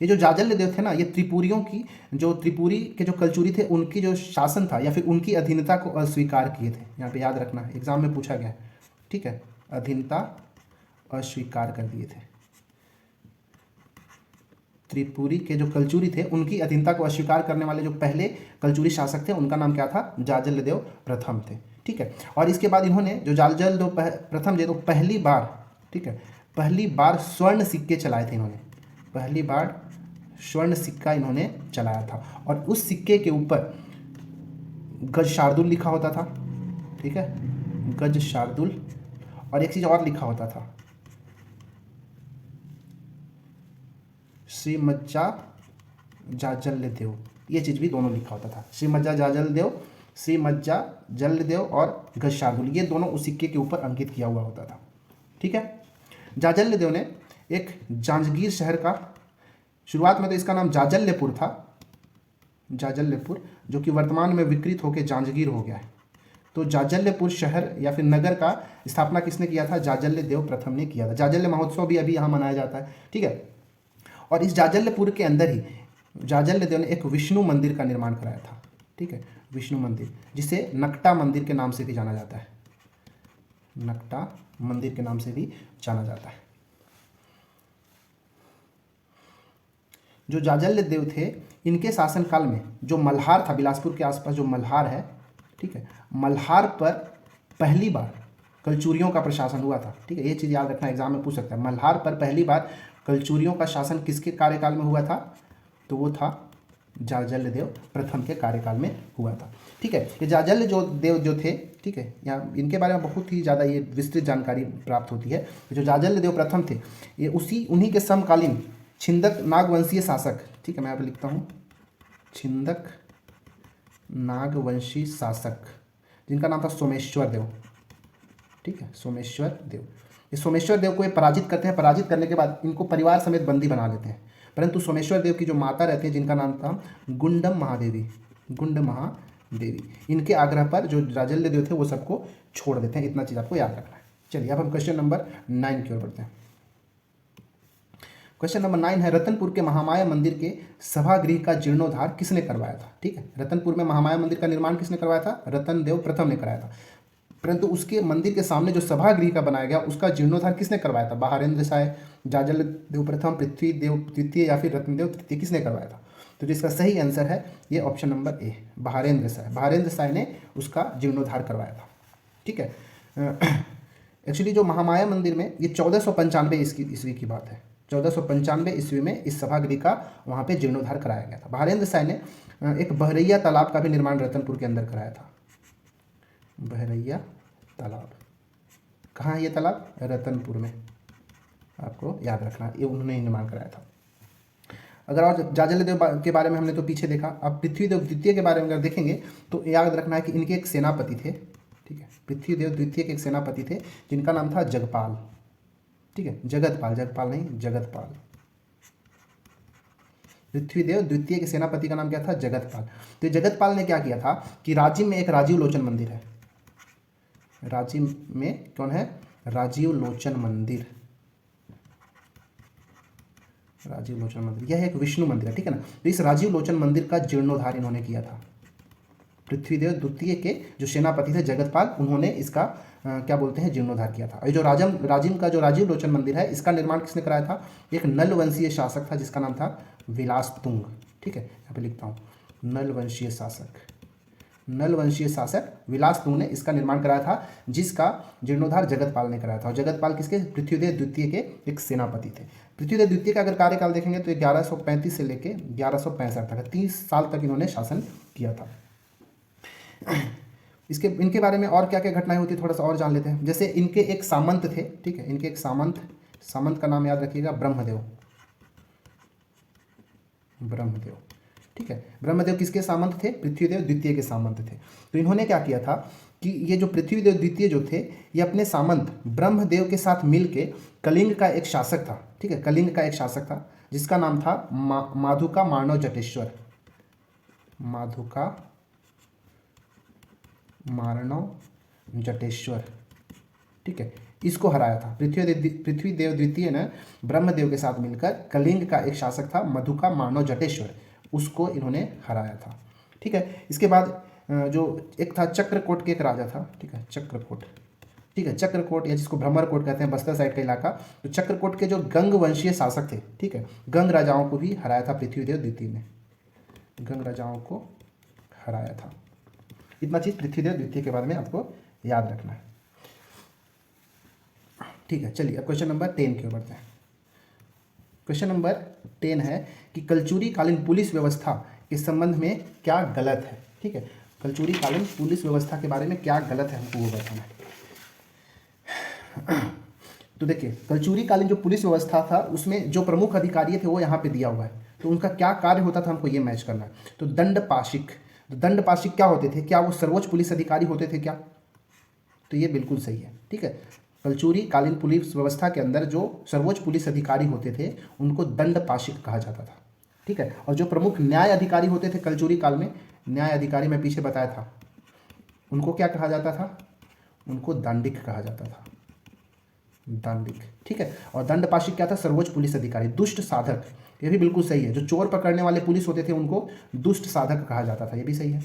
ये जो जाजल्य देव थे ना, ये त्रिपुरी के जो कलचुरी थे, उनकी जो शासन था या फिर उनकी अधीनता को अस्वीकार किए थे। यहाँ पे याद रखना है, एग्जाम में पूछा गया है। ठीक है, अधीनता अस्वीकार कर दिए थे। त्रिपुरी के जो कलचुरी थे, उनकी अधीनता को अस्वीकार करने वाले जो पहले कलचुरी शासक थे, उनका नाम क्या था, जाजल्य देव प्रथम थे। ठीक है, और इसके बाद इन्होंने जो जाजल्य देव प्रथम जो पहली बार, ठीक है, पहली बार स्वर्ण सिक्के चलाए थे इन्होंने, पहली बार स्वर्ण सिक्का इन्होंने चलाया था, और उस सिक्के के ऊपर गज शार्दुल लिखा होता था। ठीक है, गज शार्दुल, और एक चीज़ और लिखा होता था, श्रीमज्जा जाजल्य देव, ये चीज़ भी दोनों लिखा होता था, श्रीमज्जा जल्य देव और गज शार्दुल, ये दोनों उस सिक्के के ऊपर अंकित किया हुआ होता था। ठीक है, जाजल्य देव ने एक जांजगीर शहर का, शुरुआत में तो इसका नाम जाजल्यपुर था, जाजल्यपुर, जो कि वर्तमान में विकृत होकर जांजगीर हो गया है। तो जाजल्यपुर शहर या फिर नगर का स्थापना किसने किया था, जाजल्य देव प्रथम ने किया था। जाजल्य महोत्सव भी अभी यहाँ मनाया जाता है। ठीक है, और इस जाजल्यपुर के अंदर ही जाजल्य देव ने एक विष्णु मंदिर का निर्माण कराया था। ठीक है, विष्णु मंदिर, जिसे नकटा मंदिर के नाम से भी जाना जाता है, नकटा मंदिर के नाम से भी जाना जाता है। जो जाजल्य देव थे, इनके शासनकाल में जो मल्हार था, बिलासपुर के आसपास जो मल्हार है, ठीक है, मल्हार पर पहली बार कलचुरियों का प्रशासन हुआ था। ठीक है, ये चीज़ याद रखना, एग्जाम में पूछ सकता है। मल्हार पर पहली बार कलचुरियों का शासन किसके कार्यकाल में हुआ था? तो वो था जाजल्य देव प्रथम के कार्यकाल में हुआ था। ठीक है, ये जाजल्य जो देव जो थे, ठीक है, यहाँ इनके बारे में बहुत ही ज़्यादा ये विस्तृत जानकारी प्राप्त होती है। जो जाजल्य देव प्रथम थे, ये उन्हीं के समकालीन छिंदक नागवंशीय शासक, ठीक है, मैं यहाँ पे लिखता हूँ, छिंदक नागवंशी शासक, जिनका नाम था सोमेश्वर देव। ठीक है, सोमेश्वर देव, ये सोमेश्वर देव को ये पराजित करते हैं। पराजित करने के बाद इनको परिवार समेत बंदी बना लेते हैं। परंतु सोमेश्वर देव की जो माता रहती है, जिनका नाम था गुंडम महादेवी, गुंड महादेवी, इनके आग्रह पर जो जाजल्य देव थे वो सबको छोड़ देते हैं। इतना चीज़ आपको याद रखना है। चलिए अब हम क्वेश्चन नंबर 9 की ओर बढ़ते हैं। क्वेश्चन नंबर 9 है, रतनपुर के महामाया मंदिर के सभागृह का जीर्णोद्धार किसने करवाया था? ठीक है, रतनपुर में महामाया मंदिर का निर्माण किसने करवाया था? रतन देव प्रथम ने कराया था। परंतु उसके मंदिर के सामने जो सभागृह का बनाया गया, उसका जीर्णोद्धार किसने करवाया था? बहारेंद्र साय, जाजल्य देव प्रथम, पृथ्वी देव द्वितीय या फिर रत्नदेव तृतीय, किसने करवाया था? तो जिसका सही आंसर है ये option number A, Baharendra Sai. Baharendra Sai ने उसका जीर्णोद्धार करवाया था। ठीक है, एक्चुअली जो महामाया मंदिर में, ये 1495 ईस्वी की बात है। 1495 ईस्वी में इस सभागृह का वहाँ पे जीर्णोद्धार कराया गया था। बहारेंद्र साय ने एक बहरैया तालाब का भी निर्माण रतनपुर के अंदर कराया था। बहरैया तालाब कहाँ है? ये तालाब रतनपुर में, आपको याद रखना, ये उन्होंने निर्माण कराया था। अगर और जाजल्य देव के बारे में हमने तो पीछे देखा, अब पृथ्वीदेव द्वितीय के बारे में अगर देखेंगे तो याद रखना है कि इनके एक सेनापति थे। ठीक है, पृथ्वीदेव द्वितीय के एक सेनापति थे जिनका नाम था जगपाल। ठीक है, जगतपाल, जगपाल नहीं, जगतपाल। पृथ्वीदेव द्वितीय के सेनापति का नाम क्या था? जगतपाल। तो जगतपाल ने क्या किया था कि राजिम में एक राजीव लोचन मंदिर है। राजिम में कौन है? राजीव लोचन मंदिर। राजीव लोचन मंदिर, यह एक विष्णु मंदिर है। ठीक है ना, तो इस राजीव लोचन मंदिर का जीर्णोद्धार इन्होंने किया था। पृथ्वीदेव द्वितीय के जो सेनापति थे जगतपाल, उन्होंने इसका क्या बोलते हैं, जीर्णोद्धार किया था। और जो राजिम का जो राजीव लोचन मंदिर है, इसका निर्माण किसने कराया था? एक नल वंशीय शासक था जिसका नाम था विलास तुंग। ठीक है, यहाँ पे लिखता हूँ, नल वंशीय शासक, नल वंशीय शासक विलास तुंग ने इसका निर्माण कराया था, जिसका जीर्णोद्धार जगतपाल ने कराया था। और जगतपाल किसके? पृथ्वीदेव द्वितीय के एक सेनापति थे। पृथ्वीदेव द्वितीय का अगर कार्यकाल देखेंगे तो 1135 से लेके 1165 तक, 30 साल तक इन्होंने शासन किया था। इनके बारे में और क्या क्या घटनाएं होती है थोड़ा सा और जान लेते हैं। जैसे इनके एक सामंत थे। ठीक है, इनके एक सामंत का नाम याद रखिएगा, ब्रह्मदेव। ब्रह्मदेव, ठीक है, ब्रह्मदेव किसके सामंत थे? पृथ्वीदेव द्वितीय के सामंत थे। तो इन्होंने क्या किया था कि ये जो पृथ्वीदेव द्वितीय जो थे, ये अपने सामंत ब्रह्मदेव के साथ मिलके कलिंग का एक शासक था। ठीक है, कलिंग का एक शासक था जिसका नाम था माधुका मानव जटेश्वर। माधुका मारणव जटेश्वर। ठीक है, इसको हराया था। पृथ्वीदेव द्वितीय ने ब्रह्मदेव के साथ मिलकर कलिंग का एक शासक था मधुका मानव जटेश्वर, उसको इन्होंने हराया था। ठीक है, इसके बाद जो एक था चक्रकोट के एक राजा था। ठीक है, चक्रकोट। ठीक है, चक्रकोट या जिसको भ्रमरकोट कहते हैं, बस्तर साइड का इलाका। तो चक्रकोट के जो गंग वंशीय शासक थे, ठीक है, गंग राजाओं को भी हराया था पृथ्वीदेव द्वितीय ने। गंग राजाओं को हराया था। इतना चीज पृथ्वीदेव द्वितीय के बारे में आपको याद रखना है। ठीक है, चलिए अब क्वेश्चन नंबर 10 की ओर बढ़ते हैं। क्वेश्चन नंबर 10 है कि कलचुरी कालीन पुलिस व्यवस्था के संबंध में क्या गलत है। ठीक है, कलचुरी कालीन पुलिस व्यवस्था के बारे में क्या गलत है, हमको वो बताना है। तो देखिए, कलचुरी कालीन जो पुलिस व्यवस्था था, उसमें जो प्रमुख अधिकारी थे वो यहाँ पे दिया हुआ है। तो उनका क्या कार्य होता था, हमको ये मैच करना है। तो दंडपाशिक, तो दंडपाशिक क्या होते थे? क्या वो सर्वोच्च पुलिस अधिकारी होते थे क्या? तो ये बिल्कुल सही है। ठीक है, कलचुरी कालीन पुलिस व्यवस्था के अंदर जो सर्वोच्च पुलिस अधिकारी होते थे उनको दंडपाशिक कहा जाता था। ठीक है, और जो प्रमुख न्याय अधिकारी होते थे कलचुरी काल में, न्याय अधिकारी मैं पीछे बताया था, उनको क्या कहा जाता था? उनको दांडिक कहा जाता था, दांडिक। ठीक है, और दंडपाशिक क्या था? सर्वोच्च पुलिस अधिकारी। दुष्ट साधक, ये भी बिल्कुल सही है। जो चोर पकड़ने वाले पुलिस होते थे उनको दुष्ट साधक कहा जाता था, ये भी सही है।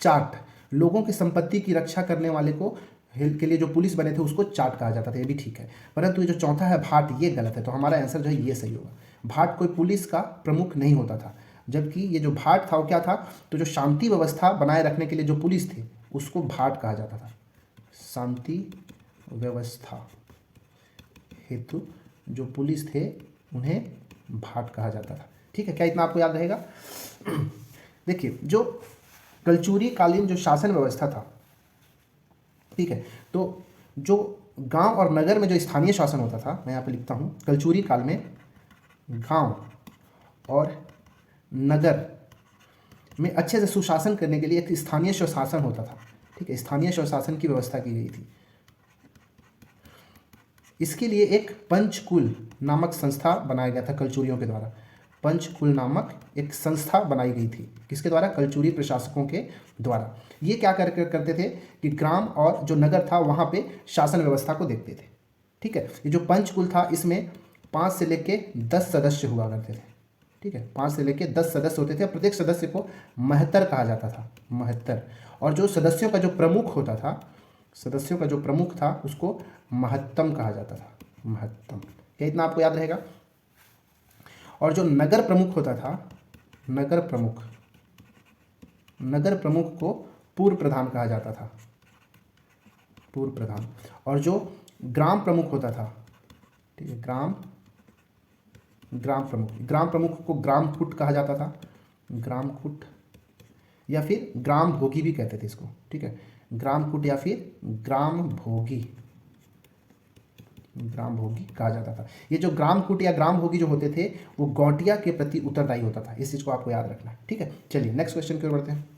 चाट, लोगों की संपत्ति की रक्षा करने वाले को के लिए जो पुलिस बने थे उसको चाट कहा जाता था, ये भी ठीक है। परंतु ये जो चौथा है भाट, ये गलत है। तो हमारा आंसर जो है ये सही होगा। भाट कोई पुलिस का प्रमुख नहीं होता था, जबकि ये जो भाट था वो क्या था, तो जो शांति व्यवस्था बनाए रखने के लिए जो पुलिस थे उसको भाट कहा जाता था। शांति व्यवस्था हेतु जो पुलिस थे उन्हें भाट कहा जाता था। ठीक है, क्या इतना आपको याद रहेगा? देखिए, जो कलचुरी कालीन जो शासन व्यवस्था था, ठीक है, तो जो गांव और नगर में जो स्थानीय शासन होता था, मैं यहाँ पे लिखता हूँ, कलचुरी काल में गांव और नगर में अच्छे से सुशासन करने के लिए एक स्थानीय स्वशासन होता था। ठीक है, स्थानीय स्वशासन की व्यवस्था की गई थी। इसके लिए एक पंचकुल नामक संस्था बनाया गया था कलचुरियों के द्वारा। पंचकुल नामक एक संस्था बनाई गई थी, किसके द्वारा? कलचुरी प्रशासकों के द्वारा। ये क्या करते थे कि ग्राम और जो नगर था वहाँ पे शासन व्यवस्था को देखते थे। ठीक है, ये जो पंचकुल था इसमें 5 से लेके 10 सदस्य हुआ करते थे। ठीक है, 5 से लेके 10 सदस्य होते थे। प्रत्येक सदस्य को महत्तर कहा जाता था, महत्तर। और जो सदस्यों का जो प्रमुख होता था, सदस्यों का जो प्रमुख था उसको महत्तम कहा जाता था, महत्तम। क्या इतना आपको याद रहेगा? और जो नगर प्रमुख होता था, नगर प्रमुख, नगर प्रमुख को पूर्व प्रधान कहा जाता था, पूर्व प्रधान। और जो ग्राम प्रमुख होता था, ठीक है, ग्राम प्रमुख, ग्राम प्रमुख को ग्राम कुट कहा जाता था, ग्राम कुट, या फिर ग्राम भोगी भी कहते थे इसको। ठीक है, ग्राम कुट या फिर ग्राम भोगी, ग्राम भोगी कहा जाता था। ये जो ग्राम कुट या ग्राम भोगी जो होते थे वो गौटिया के प्रति उत्तरदायी होता था। इस चीज़ को आपको याद रखना है। ठीक है, चलिए नेक्स्ट क्वेश्चन की ओर बढ़ते हैं।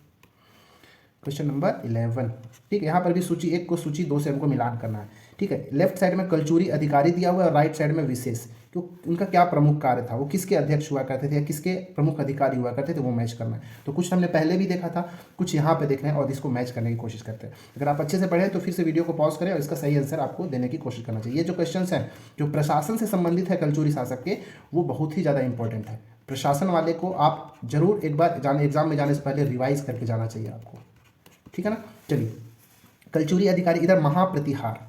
Question number 11। ठीक है, यहाँ पर भी सूची 1 को सूची 2 से हमको मिलान करना है। ठीक है, लेफ्ट साइड में कलचुरी अधिकारी दिया हुआ है और राइट साइड में विशेष, क्यों, उनका क्या प्रमुख कार्य था, वो किसके अध्यक्ष हुआ करते थे या किसके प्रमुख अधिकारी हुआ करते थे, वो मैच करना है। तो कुछ हमने पहले भी देखा था, कुछ यहाँ पे देख रहे हैं और इसको मैच करने की कोशिश करते हैं। अगर आप अच्छे से पढ़ें तो फिर से वीडियो को पॉज करें और इसका सही आंसर आपको देने की कोशिश करना चाहिए। ये जो क्वेश्चन हैं जो प्रशासन से संबंधित है कलचुरी शासक के, वो बहुत ही ज़्यादा इंपॉर्टेंट है। प्रशासन वाले को आप जरूर एक बार एग्जाम में जाने से पहले रिवाइज करके जाना चाहिए आपको। ठीक है ना? चलिए, कलचुरी अधिकारी, इधर महाप्रतिहार।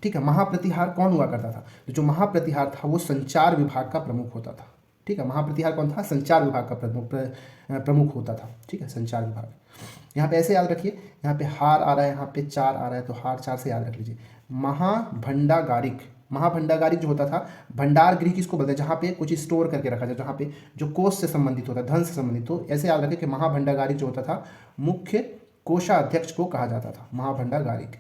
ठीक है, महाप्रतिहार कौन हुआ करता था? तो जो महाप्रतिहार था वो संचार विभाग का प्रमुख होता था। ठीक है, महाप्रतिहार कौन था? संचार विभाग का प्रमुख होता था। ठीक है, संचार विभाग। यहाँ पे ऐसे याद रखिए, यहाँ पे हार आ रहा है, यहाँ पे 4 आ रहा है, तो हार 4 से याद रख लीजिए। महाभंडागारिक, महाभंडागारिक जो होता था, भंडार गृह किसको बोलते हैं? जहाँ पे कुछ स्टोर करके रखा जाए, जहाँ पे जो कोष से संबंधित होता है, धन से संबंधित। तो ऐसे याद रखें कि महाभंडागारिक जो होता था मुख्य कोषाध्यक्ष को कहा जाता था, महाभंडागारिक।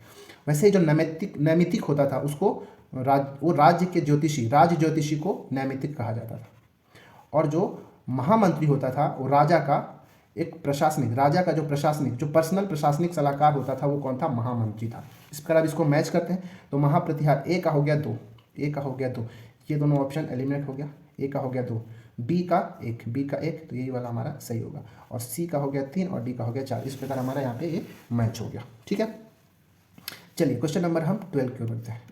वैसे ही जो नैमितिक होता था उसको वो राज्य के ज्योतिषी, राज ज्योतिषी को नैमितिक कहा जाता था। और जो महामंत्री होता था वो राजा का एक प्रशासनिक, राजा का जो प्रशासनिक, जो पर्सनल प्रशासनिक सलाहकार होता था वो कौन था? महामंत्री था। इस प्रकार अब इसको मैच करते हैं। तो महाप्रतिहार, ए का हो गया 2, ए का हो गया 2, ये दोनों ऑप्शन एलिमिनेट हो गया। ए का हो गया 2, बी का 1, बी का 1, तो यही वाला हमारा सही होगा। और सी का हो गया 3 और डी का हो गया 4। इस प्रकार हमारा यहाँ पे ये मैच हो गया। ठीक है, चलिए क्वेश्चन नंबर हम 12 की ओर बढ़ते हैं।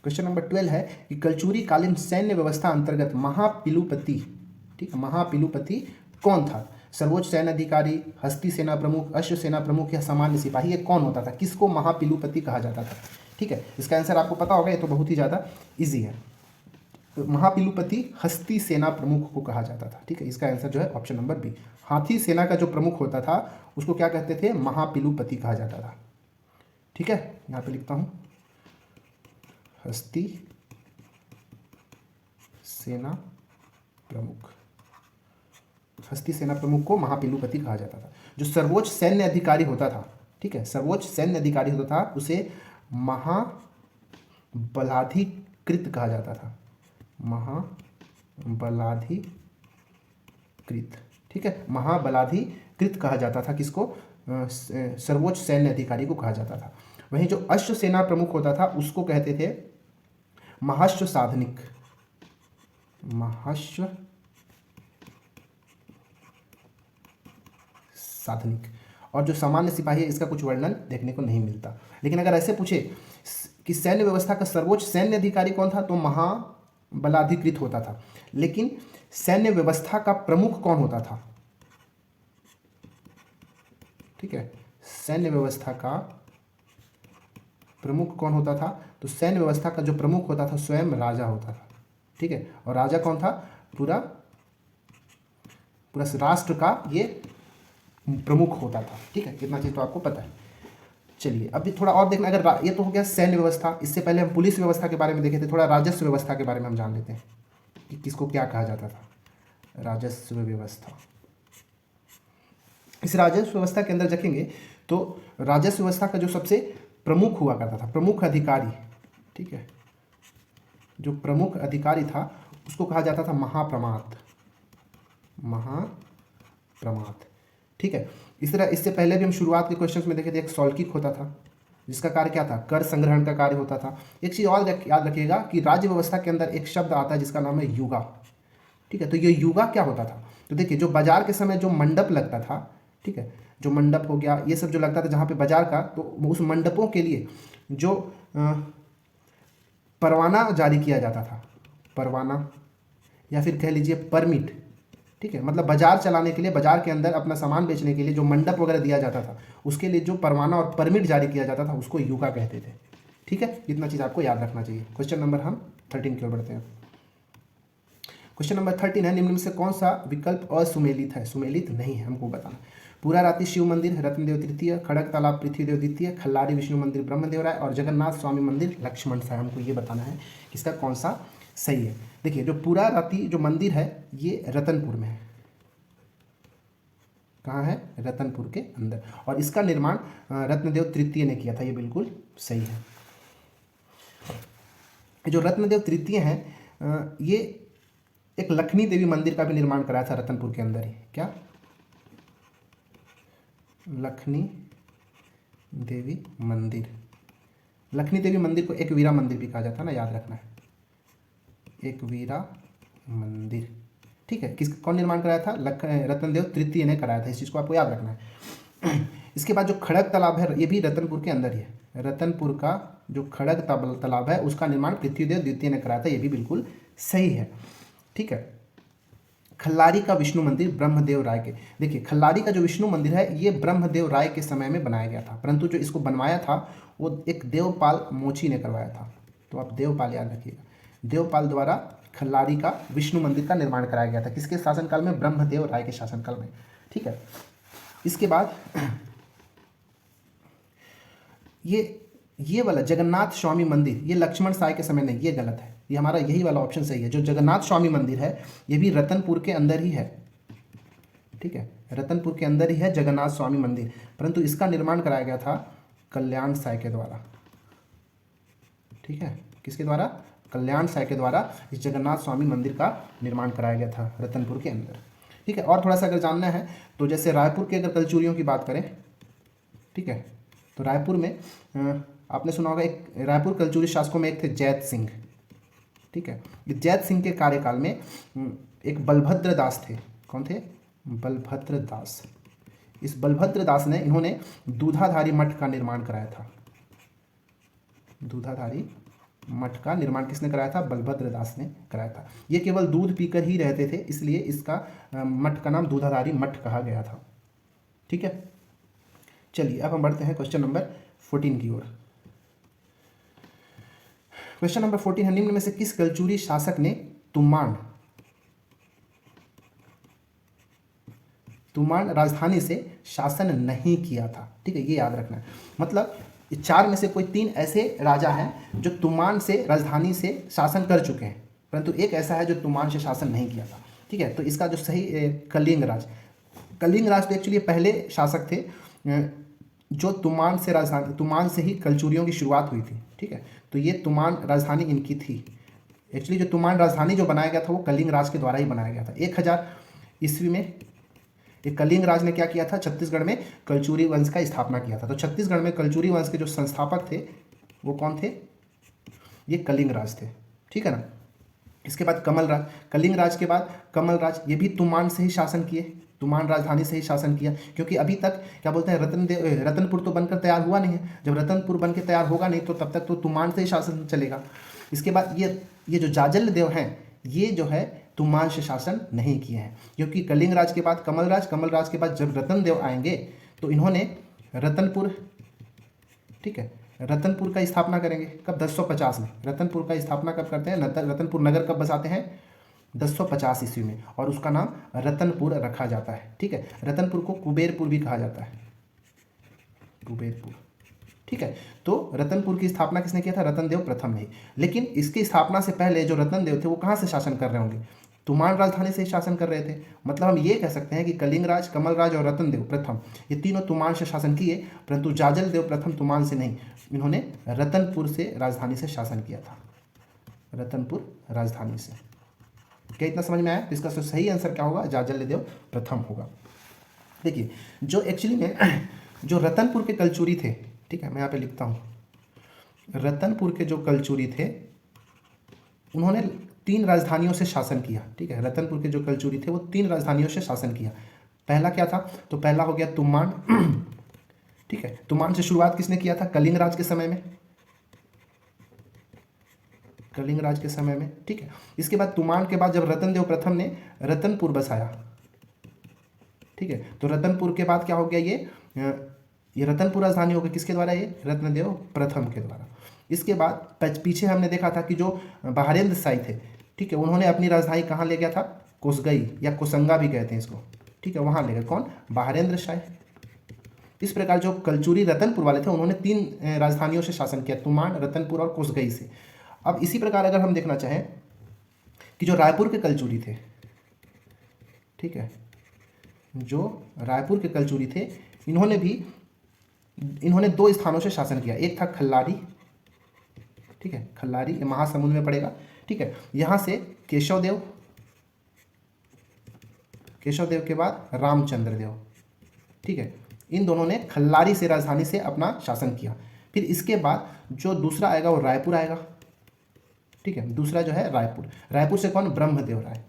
क्वेश्चन नंबर 12 है कि कलचुरी कालीन सैन्य व्यवस्था अंतर्गत महापिलुपति, ठीक है, महापिलुपति कौन था? सर्वोच्च सैन्य अधिकारी, हस्ती सेना प्रमुख, अश्व सेना प्रमुख या सामान्य सिपाही? ये कौन होता था? किसको महापिलुपति कहा जाता था? ठीक है, इसका आंसर आपको पता होगा, ये तो बहुत ही ज़्यादा ईजी है। तो महापिलुपति हस्ती सेना प्रमुख को कहा जाता था। ठीक है, इसका आंसर जो है ऑप्शन नंबर बी। हाथी सेना का जो प्रमुख होता था उसको क्या कहते थे? महापिलुपति कहा जाता था। ठीक है, यहाँ पे लिखता हूँ, हस्ती सेना प्रमुख, हस्ती सेना प्रमुख को महापिलुपति कहा जाता था। जो सर्वोच्च सैन्य अधिकारी होता था, ठीक है, सर्वोच्च सैन्य अधिकारी होता था उसे महाबलाधिकृत कहा जाता था, महाबलाधिकृत। ठीक है, महाबलाधिकृत कहा जाता था किसको? सर्वोच्च सैन्य अधिकारी को कहा जाता था। वहीं जो अश्व सेना प्रमुख होता था उसको कहते थे महाश्व साधनिक, महाश्व साधनिक। और जो सामान्य सिपाही है इसका कुछ वर्णन देखने को नहीं मिलता। लेकिन अगर ऐसे पूछे कि सैन्य व्यवस्था का सर्वोच्च सैन्य अधिकारी कौन था, तो महाबलाधिकृत होता था। लेकिन सैन्य व्यवस्था का प्रमुख कौन होता था? ठीक है, सैन्य व्यवस्था का प्रमुख कौन होता था? तो सैन्य व्यवस्था का जो प्रमुख होता था स्वयं राजा होता था। ठीक है, और राजा कौन था? पूरा पूरा राष्ट्र का ये प्रमुख होता था। ठीक है, कितना चीज़ तो आपको पता है। चलिए अभी थोड़ा और देखना, अगर ये तो हो गया सैन्य व्यवस्था। इससे पहले हम पुलिस व्यवस्था के बारे में देखे थे, थोड़ा राजस्व व्यवस्था के बारे में हम जान लेते हैं कि किसको क्या कहा जाता था। राजस्व व्यवस्था, इस राजस्व व्यवस्था के अंदर देखेंगे तो राजस्व व्यवस्था का जो सबसे प्रमुख हुआ करता था, प्रमुख अधिकारी, ठीक है, जो प्रमुख अधिकारी था उसको कहा जाता था महाप्रमात। महाप्रमात, ठीक है। इस तरह इससे पहले भी हम शुरुआत के क्वेश्चंस में देखे थे, एक सौल्किक होता था जिसका कार्य क्या था, कर संग्रहण का कार्य होता था। एक चीज़ और याद रखिएगा कि राज्य व्यवस्था के अंदर एक शब्द आता है जिसका नाम है युगा। ठीक है, तो ये युगा क्या होता था, तो देखिए जो बाजार के समय जो मंडप लगता था, ठीक है, जो मंडप हो गया ये सब जो लगता था जहाँ पे बाजार का, तो उस मंडपों के लिए जो परवाना जारी किया जाता था, परवाना या फिर कह लीजिए परमिट, ठीक है, मतलब बाजार चलाने के लिए, बाजार के अंदर अपना सामान बेचने के लिए जो मंडप वगैरह दिया जाता था उसके लिए जो परवाना और परमिट जारी किया जाता था उसको युगा कहते थे। ठीक है, इतना चीज़ आपको याद रखना चाहिए। क्वेश्चन नंबर हम 13 की ओर बढ़ते हैं। क्वेश्चन नंबर 13 है, निम्न में से कौन सा विकल्प असुमेलित है, सुमेलित नहीं है, हमको बताना। पूरा राती शिव मंदिर रत्नदेव तृतीय, खड़क तालाब पृथ्वीदेव द्वितीय, खल्लारी विष्णु मंदिर ब्रह्मदेव राय और जगन्नाथ स्वामी मंदिर लक्ष्मण साय। हमको ये बताना है इसका कौन सा सही है। देखिए जो पूरा राती जो मंदिर है ये रतनपुर में है। कहाँ है, रतनपुर के अंदर, और इसका निर्माण रत्नदेव तृतीय ने किया था, ये बिल्कुल सही है। जो रत्नदेव तृतीय हैं ये एक लक्ष्मी देवी मंदिर का भी निर्माण कराया था रतनपुर के अंदर ही। क्या, लक्ष्मी देवी मंदिर। लक्ष्मी देवी मंदिर को एक वीरा मंदिर भी कहा जाता है ना, याद रखना है, एक वीरा मंदिर। ठीक है, किस कौन निर्माण कराया था, रतनदेव तृतीय ने कराया था, इस चीज़ को आपको याद रखना है। इसके बाद जो खड़क तालाब है ये भी रतनपुर के अंदर ही है। रतनपुर का जो खड़क तालाब है उसका निर्माण पृथ्वीदेव द्वितीय ने कराया था, ये भी बिल्कुल सही है। ठीक है, खल्लारी का विष्णु मंदिर ब्रह्मदेव राय के, देखिए खल्लारी का जो विष्णु मंदिर है ये ब्रह्मदेव राय के समय में बनाया गया था, परंतु जो इसको बनवाया था वो एक देवपाल मोची ने करवाया था। तो आप देवपाल याद रखिएगा, देवपाल द्वारा खल्लारी का विष्णु मंदिर का निर्माण कराया गया था, किसके शासनकाल में, ब्रह्मदेव राय के शासनकाल में। ठीक है, इसके बाद ये वाला जगन्नाथ स्वामी मंदिर ये लक्ष्मण साय के समय नहीं, ये गलत है, ये हमारा यही वाला ऑप्शन सही है। जो जगन्नाथ स्वामी मंदिर है ये भी रतनपुर के अंदर ही है। ठीक है, रतनपुर के अंदर ही है जगन्नाथ स्वामी मंदिर, परंतु इसका निर्माण कराया गया था कल्याण साय के द्वारा। ठीक है, किसके द्वारा, कल्याण साय के द्वारा इस जगन्नाथ स्वामी मंदिर का निर्माण कराया गया था रतनपुर के अंदर। ठीक है, और थोड़ा सा अगर जानना है तो जैसे रायपुर के अगर कलचुरियों की बात करें, ठीक है, तो रायपुर में आपने सुना होगा एक रायपुर कलचुरी शासकों में एक थे जैत सिंह। ठीक है, जैत सिंह के कार्यकाल में एक बलभद्र दास थे। कौन थे, बलभद्र दास। इस बलभद्र दास ने इन्होंने दूधाधारी मठ का निर्माण कराया था। दूधाधारी मठ का निर्माण किसने कराया था, बलभद्र दास ने कराया था। ये केवल दूध पीकर ही रहते थे, इसलिए इसका मठ का नाम दूधाधारी मठ कहा गया था। ठीक है, चलिए अब हम बढ़ते हैं क्वेश्चन नंबर 14 की ओर। क्वेश्चन नंबर 14 है, निम्न में से किस कलचुरी शासक ने तुमान राजधानी से शासन नहीं किया था। ठीक है, ये याद रखना है, मतलब चार में से कोई तीन ऐसे राजा हैं जो तुमान से राजधानी से शासन कर चुके हैं, परंतु एक ऐसा है जो तुमान से शासन नहीं किया था। ठीक है, तो इसका जो सही कलिंग राज तो एक्चुअली पहले शासक थे जो तुमान से ही कलचुरियों की शुरुआत हुई थी। ठीक है, तो ये तुमान राजधानी इनकी थी। एक्चुअली जो तुमान राजधानी जो बनाया गया था वो कलिंग राज के द्वारा ही बनाया गया था। 1000 ईस्वी में एक कलिंग राज ने क्या किया था, छत्तीसगढ़ में कलचुरी वंश का स्थापना किया था। तो छत्तीसगढ़ में कलचुरी वंश के जो संस्थापक थे वो कौन थे, ये कलिंग राज थे। ठीक है ना, इसके बाद कलिंग राज के बाद कमल राज, ये भी तुमान से ही शासन किए, तुमान राजधानी से ही शासन किया, क्योंकि अभी तक क्या बोलते हैं रतनपुर तो बनकर तैयार हुआ नहीं है। जब रतनपुर बन के तैयार होगा नहीं तो तब तक तो तुमान से ही शासन चलेगा। इसके बाद ये जो जाजल देव हैं ये जो है तुमान से शासन नहीं किए हैं, क्योंकि कलिंग राज के बाद कमल राज के बाद जब रतन देव आएंगे तो इन्होंने रतनपुर, ठीक है, रतनपुर का स्थापना करेंगे। कब, 1050 में। रतनपुर का स्थापना कब करते हैं, रतनपुर नगर कब बसाते हैं, 1050 ईस्वी में, और उसका नाम रतनपुर रखा जाता है। ठीक है, रतनपुर को कुबेरपुर भी कहा जाता है, कुबेरपुर। ठीक है, तो रतनपुर की स्थापना किसने किया था? रतनदेव प्रथम ने। लेकिन इसकी स्थापना से पहले जो रतनदेव थे वो कहाँ से शासन कर रहे होंगे? तुमान राजधानी से ही शासन कर रहे थे। मतलब हम ये कह सकते हैं कि कलिंगराज, कमलराज और रतनदेव प्रथम, ये तीनों तुमान से शासन किए, परंतु जाजल देव प्रथम तुमान से नहीं, इन्होंने रतनपुर से राजधानी से शासन किया था, रतनपुर राजधानी से। क्या इतना समझ में आया? तो इसका सही आंसर क्या होगा? जाजल देव प्रथम होगा। देखिए, जो एक्चुअली में जो रतनपुर के कलचुरी थे, ठीक है, मैं यहाँ पे लिखता हूँ, रतनपुर के जो कलचुरी थे उन्होंने 3 राजधानियों से शासन किया। ठीक है, रतनपुर के जो कलचुरी थे वो 3 राजधानियों से शासन किया। पहला क्या था? तो पहला हो गया तुमान। ठीक है, तुमान से शुरुआत किसने किया था? कलिंगराज के समय में, कलिंगराज के समय में। ठीक है, इसके बाद तुमान के बाद जब रतनदेव प्रथम ने रतनपुर बसाया, ठीक है, तो रतनपुर के बाद क्या हो गया? ये रतनपुर राजधानी हो गई किसके द्वारा? ये रत्नदेव प्रथम के द्वारा। इसके बाद पीछे हमने देखा था कि जो बहारेंद्र शाही थे, ठीक है, उन्होंने अपनी राजधानी कहाँ ले गया था? कोसगई या कोसंगा भी कहते हैं इसको। ठीक है, वहाँ ले गए। कौन? बहारेंद्र शाही। इस प्रकार जो कलचुरी रतनपुर वाले थे उन्होंने 3 राजधानियों से शासन किया, तुमान, रतनपुर और कोसगई से। अब इसी प्रकार अगर हम देखना चाहें कि जो रायपुर के कलचुरी थे, ठीक है, जो रायपुर के कलचुरी थे, इन्होंने 2 स्थानों से शासन किया। एक था खल्लारी, ठीक है, खल्लारी, ये महासमुंद में पड़ेगा। ठीक है, यहाँ से केशवदेव, केशवदेव के बाद रामचंद्र देव। ठीक है, इन दोनों ने खल्लारी से राजधानी से अपना शासन किया। फिर इसके बाद जो दूसरा आएगा वो रायपुर आएगा। ठीक है, दूसरा जो है रायपुर। रायपुर से कौन? ब्रह्मदेव राय।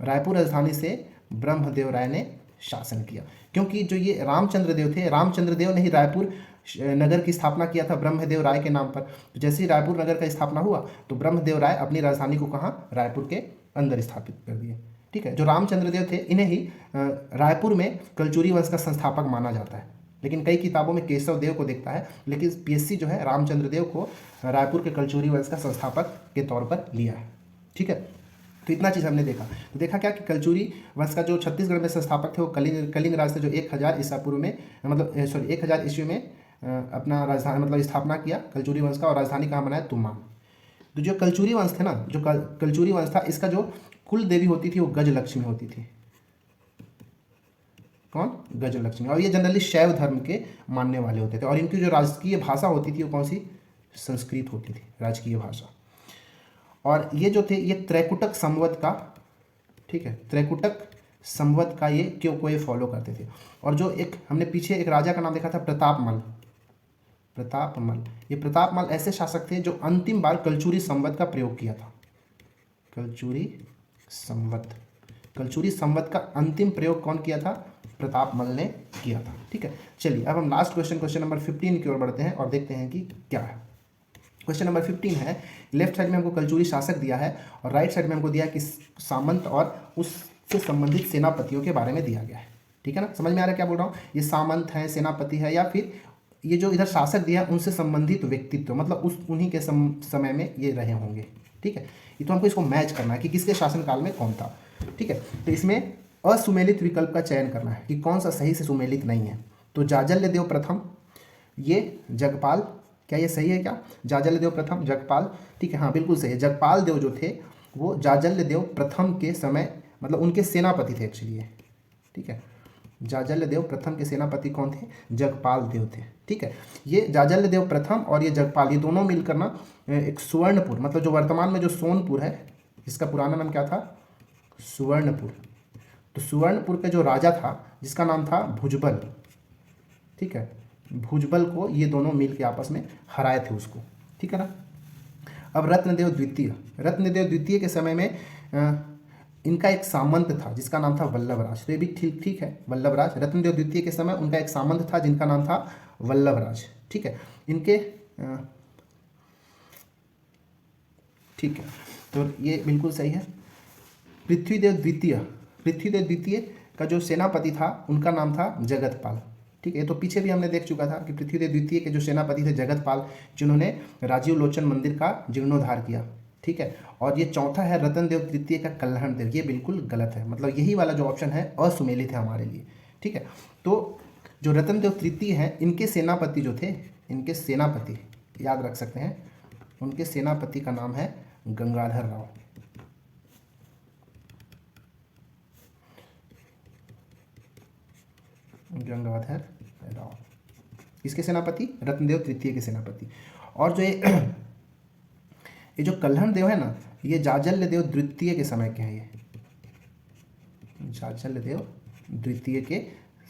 रायपुर राजधानी से ब्रह्मदेव राय ने शासन किया, क्योंकि जो ये रामचंद्र देव थे, रामचंद्र देव ने ही रायपुर नगर की स्थापना किया था ब्रह्मदेव राय के नाम पर। तो जैसे ही रायपुर नगर का स्थापना हुआ तो ब्रह्मदेव राय अपनी राजधानी को कहाँ? रायपुर के अंदर स्थापित कर दिए। ठीक है, जो रामचंद्र देव थे इन्हें ही रायपुर में कलचुरी वंश का संस्थापक माना जाता है, लेकिन कई किताबों में केशव देव को देखता है, लेकिन पीएससी जो है रामचंद्र देव को रायपुर के कलचुरी वंश का संस्थापक के तौर पर लिया है। ठीक है, तो इतना चीज़ हमने देखा। तो देखा क्या कि कलचुरी वंश का जो छत्तीसगढ़ में संस्थापक थे वो कलिंग राज थे, जो 1000 ईसा पूर्व में, मतलब सॉरी 1000 ईस्वी में अपना राजधानी मतलब स्थापना किया कलचुरी वंश का, और राजधानी कहाँ बनाया? तुमान। तो जो कलचुरी वंश थे ना, जो कलचुरी वंश था, इसका जो कुल देवी होती थी वो गजलक्ष्मी होती थी। कौन? गजलक्ष्मी। और ये जनरली शैव धर्म के मानने वाले होते थे, और इनकी जो राजकीय भाषा होती थी वो कौन सी? संस्कृत होती थी, राजकीय भाषा। और ये जो थे ये त्रैकुटक संवत का, ठीक है, त्रैकुटक संवत का ये क्यों को ये फॉलो करते थे। और जो एक हमने पीछे एक राजा का नाम देखा था, प्रतापमल। प्रतापमल, ये प्रतापमल ऐसे शासक थे जो अंतिम बार कलचुरी संवत का प्रयोग किया था। कलचुरी संवत, कलचुरी संवत का अंतिम प्रयोग कौन किया था? प्रतापमल ने किया था। ठीक है, चलिए अब हम लास्ट क्वेश्चन नंबर 15 की ओर बढ़ते हैं और देखते हैं कि क्या है। क्वेश्चन नंबर 15 है, लेफ्ट साइड में हमको कलचुरी शासक दिया है और राइट साइड में हमको दिया है कि सामंत और उससे संबंधित सेनापतियों के बारे में दिया गया है। ठीक है ना, समझ में आ रहा है क्या बोल रहा हूँ? ये सामंत है, सेनापति है, या फिर ये जो इधर शासक दिया है उनसे संबंधित व्यक्तित्व, मतलब उन्हीं के समय में ये रहे होंगे। ठीक है, ये तो हमको इसको मैच करना है कि किसके शासनकाल में कौन था। ठीक है, तो इसमें असुमेलित विकल्प का चयन करना है कि कौन सा सही से सुमेलित नहीं है। तो जाजल्य देव प्रथम, ये जगपाल, क्या ये सही है क्या? जाजल्य देव प्रथम, जगपाल, ठीक है, हाँ बिल्कुल सही है। जगपाल देव जो थे वो जाजल्य देव प्रथम के समय, मतलब उनके सेनापति थे एक्चुअली ये। ठीक है, जाजल्य देव प्रथम के सेनापति कौन थे? जगपाल देव थे। ठीक है, ये जाजल्य देव प्रथम और ये जगपाल, ये दोनों मिलकर ना एक सुवर्णपुर, मतलब जो वर्तमान में जो सोनपुर है, इसका पुराना नाम क्या था? सुवर्णपुर। तो सुवर्णपुर का जो राजा था जिसका नाम था भुजबल, ठीक है, भुजबल को ये दोनों मिल के आपस में हराए थे उसको। ठीक है ना। अब रत्नदेव द्वितीय, रत्नदेव द्वितीय के समय में इनका एक सामंत था जिसका नाम था वल्लभराज। तो ये भी ठीक है, वल्लभराज। रत्नदेव द्वितीय के समय उनका एक सामंत था जिनका नाम था वल्लभराज। ठीक है, इनके ठीक है, तो ये बिल्कुल सही है। पृथ्वीदेव द्वितीय, पृथ्वीदेव द्वितीय का जो सेनापति था उनका नाम था जगतपाल। ठीक है, तो पीछे भी हमने देख चुका था कि पृथ्वीदेव द्वितीय के जो सेनापति थे जगतपाल, जिन्होंने राजीव लोचन मंदिर का जीर्णोद्धार किया। ठीक है। और ये चौथा है रत्नदेव तृतीय का कल्हण देव, ये बिल्कुल गलत है, मतलब यही वाला जो ऑप्शन है असुमेलित है हमारे लिए, ठीक है। तो जो रत्नदेव तृतीय हैं इनके सेनापति जो थे, इनके सेनापति याद रख सकते हैं, उनके सेनापति का नाम है गंगाधर राव। गंगाधर राव इसके सेनापति, रत्नदेव तृतीय के सेनापति। और जो ये जो कल्हण देव है ना, ये जाजल्य देव द्वितीय के समय के हैं, ये जाजल्य देव द्वितीय के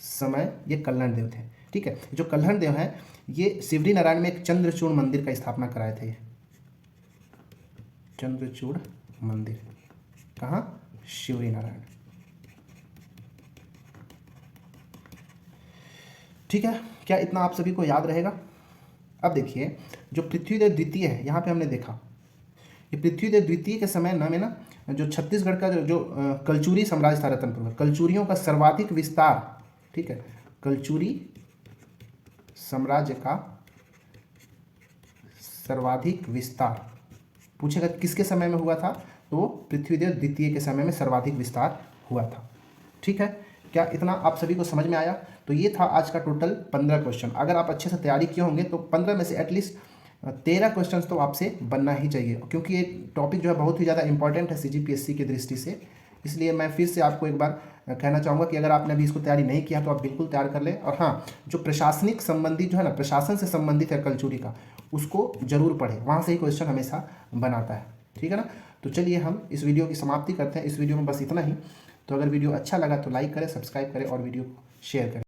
समय ये कल्हण देव थे, ठीक है। जो कल्हण देव हैं ये शिवरी नारायण में एक चंद्रचूड़ मंदिर का स्थापना कराए थे, चंद्रचूड़ मंदिर कहाँ, शिवरी नारायण, ठीक है। क्या इतना आप सभी को याद रहेगा? अब देखिए जो पृथ्वीदेव द्वितीय है, यहाँ पे हमने देखा ये पृथ्वीदेव द्वितीय के समय में ना जो छत्तीसगढ़ का जो कलचुरी साम्राज्य था रतनपुर, कलचुरियों का सर्वाधिक विस्तार, ठीक है, कलचुरी साम्राज्य का सर्वाधिक विस्तार पूछेगा किसके समय में हुआ था, तो पृथ्वीदेव द्वितीय के समय में सर्वाधिक विस्तार हुआ था, ठीक है। क्या इतना आप सभी को समझ में आया? तो ये था आज का टोटल 15 क्वेश्चन। अगर आप अच्छे से तैयारी किए होंगे तो 15 में से एटलीस्ट 13 क्वेश्चन तो आपसे बनना ही चाहिए, क्योंकि ये टॉपिक जो है बहुत ही ज़्यादा इंपॉर्टेंट है CGPSC की दृष्टि से। इसलिए मैं फिर से आपको एक बार कहना चाहूँगा कि अगर आपने अभी इसको तैयारी नहीं किया तो आप बिल्कुल तैयार कर लें। और हाँ, जो प्रशासनिक संबंधी जो है ना, प्रशासन से संबंधित है कलचुरी का, उसको जरूर पढ़ें, वहाँ से ही क्वेश्चन हमेशा बनाता है, ठीक है ना। तो चलिए हम इस वीडियो की समाप्ति करते हैं। इस वीडियो में बस इतना ही। तो अगर वीडियो अच्छा लगा तो लाइक करें, सब्सक्राइब करें और वीडियो को शेयर करें।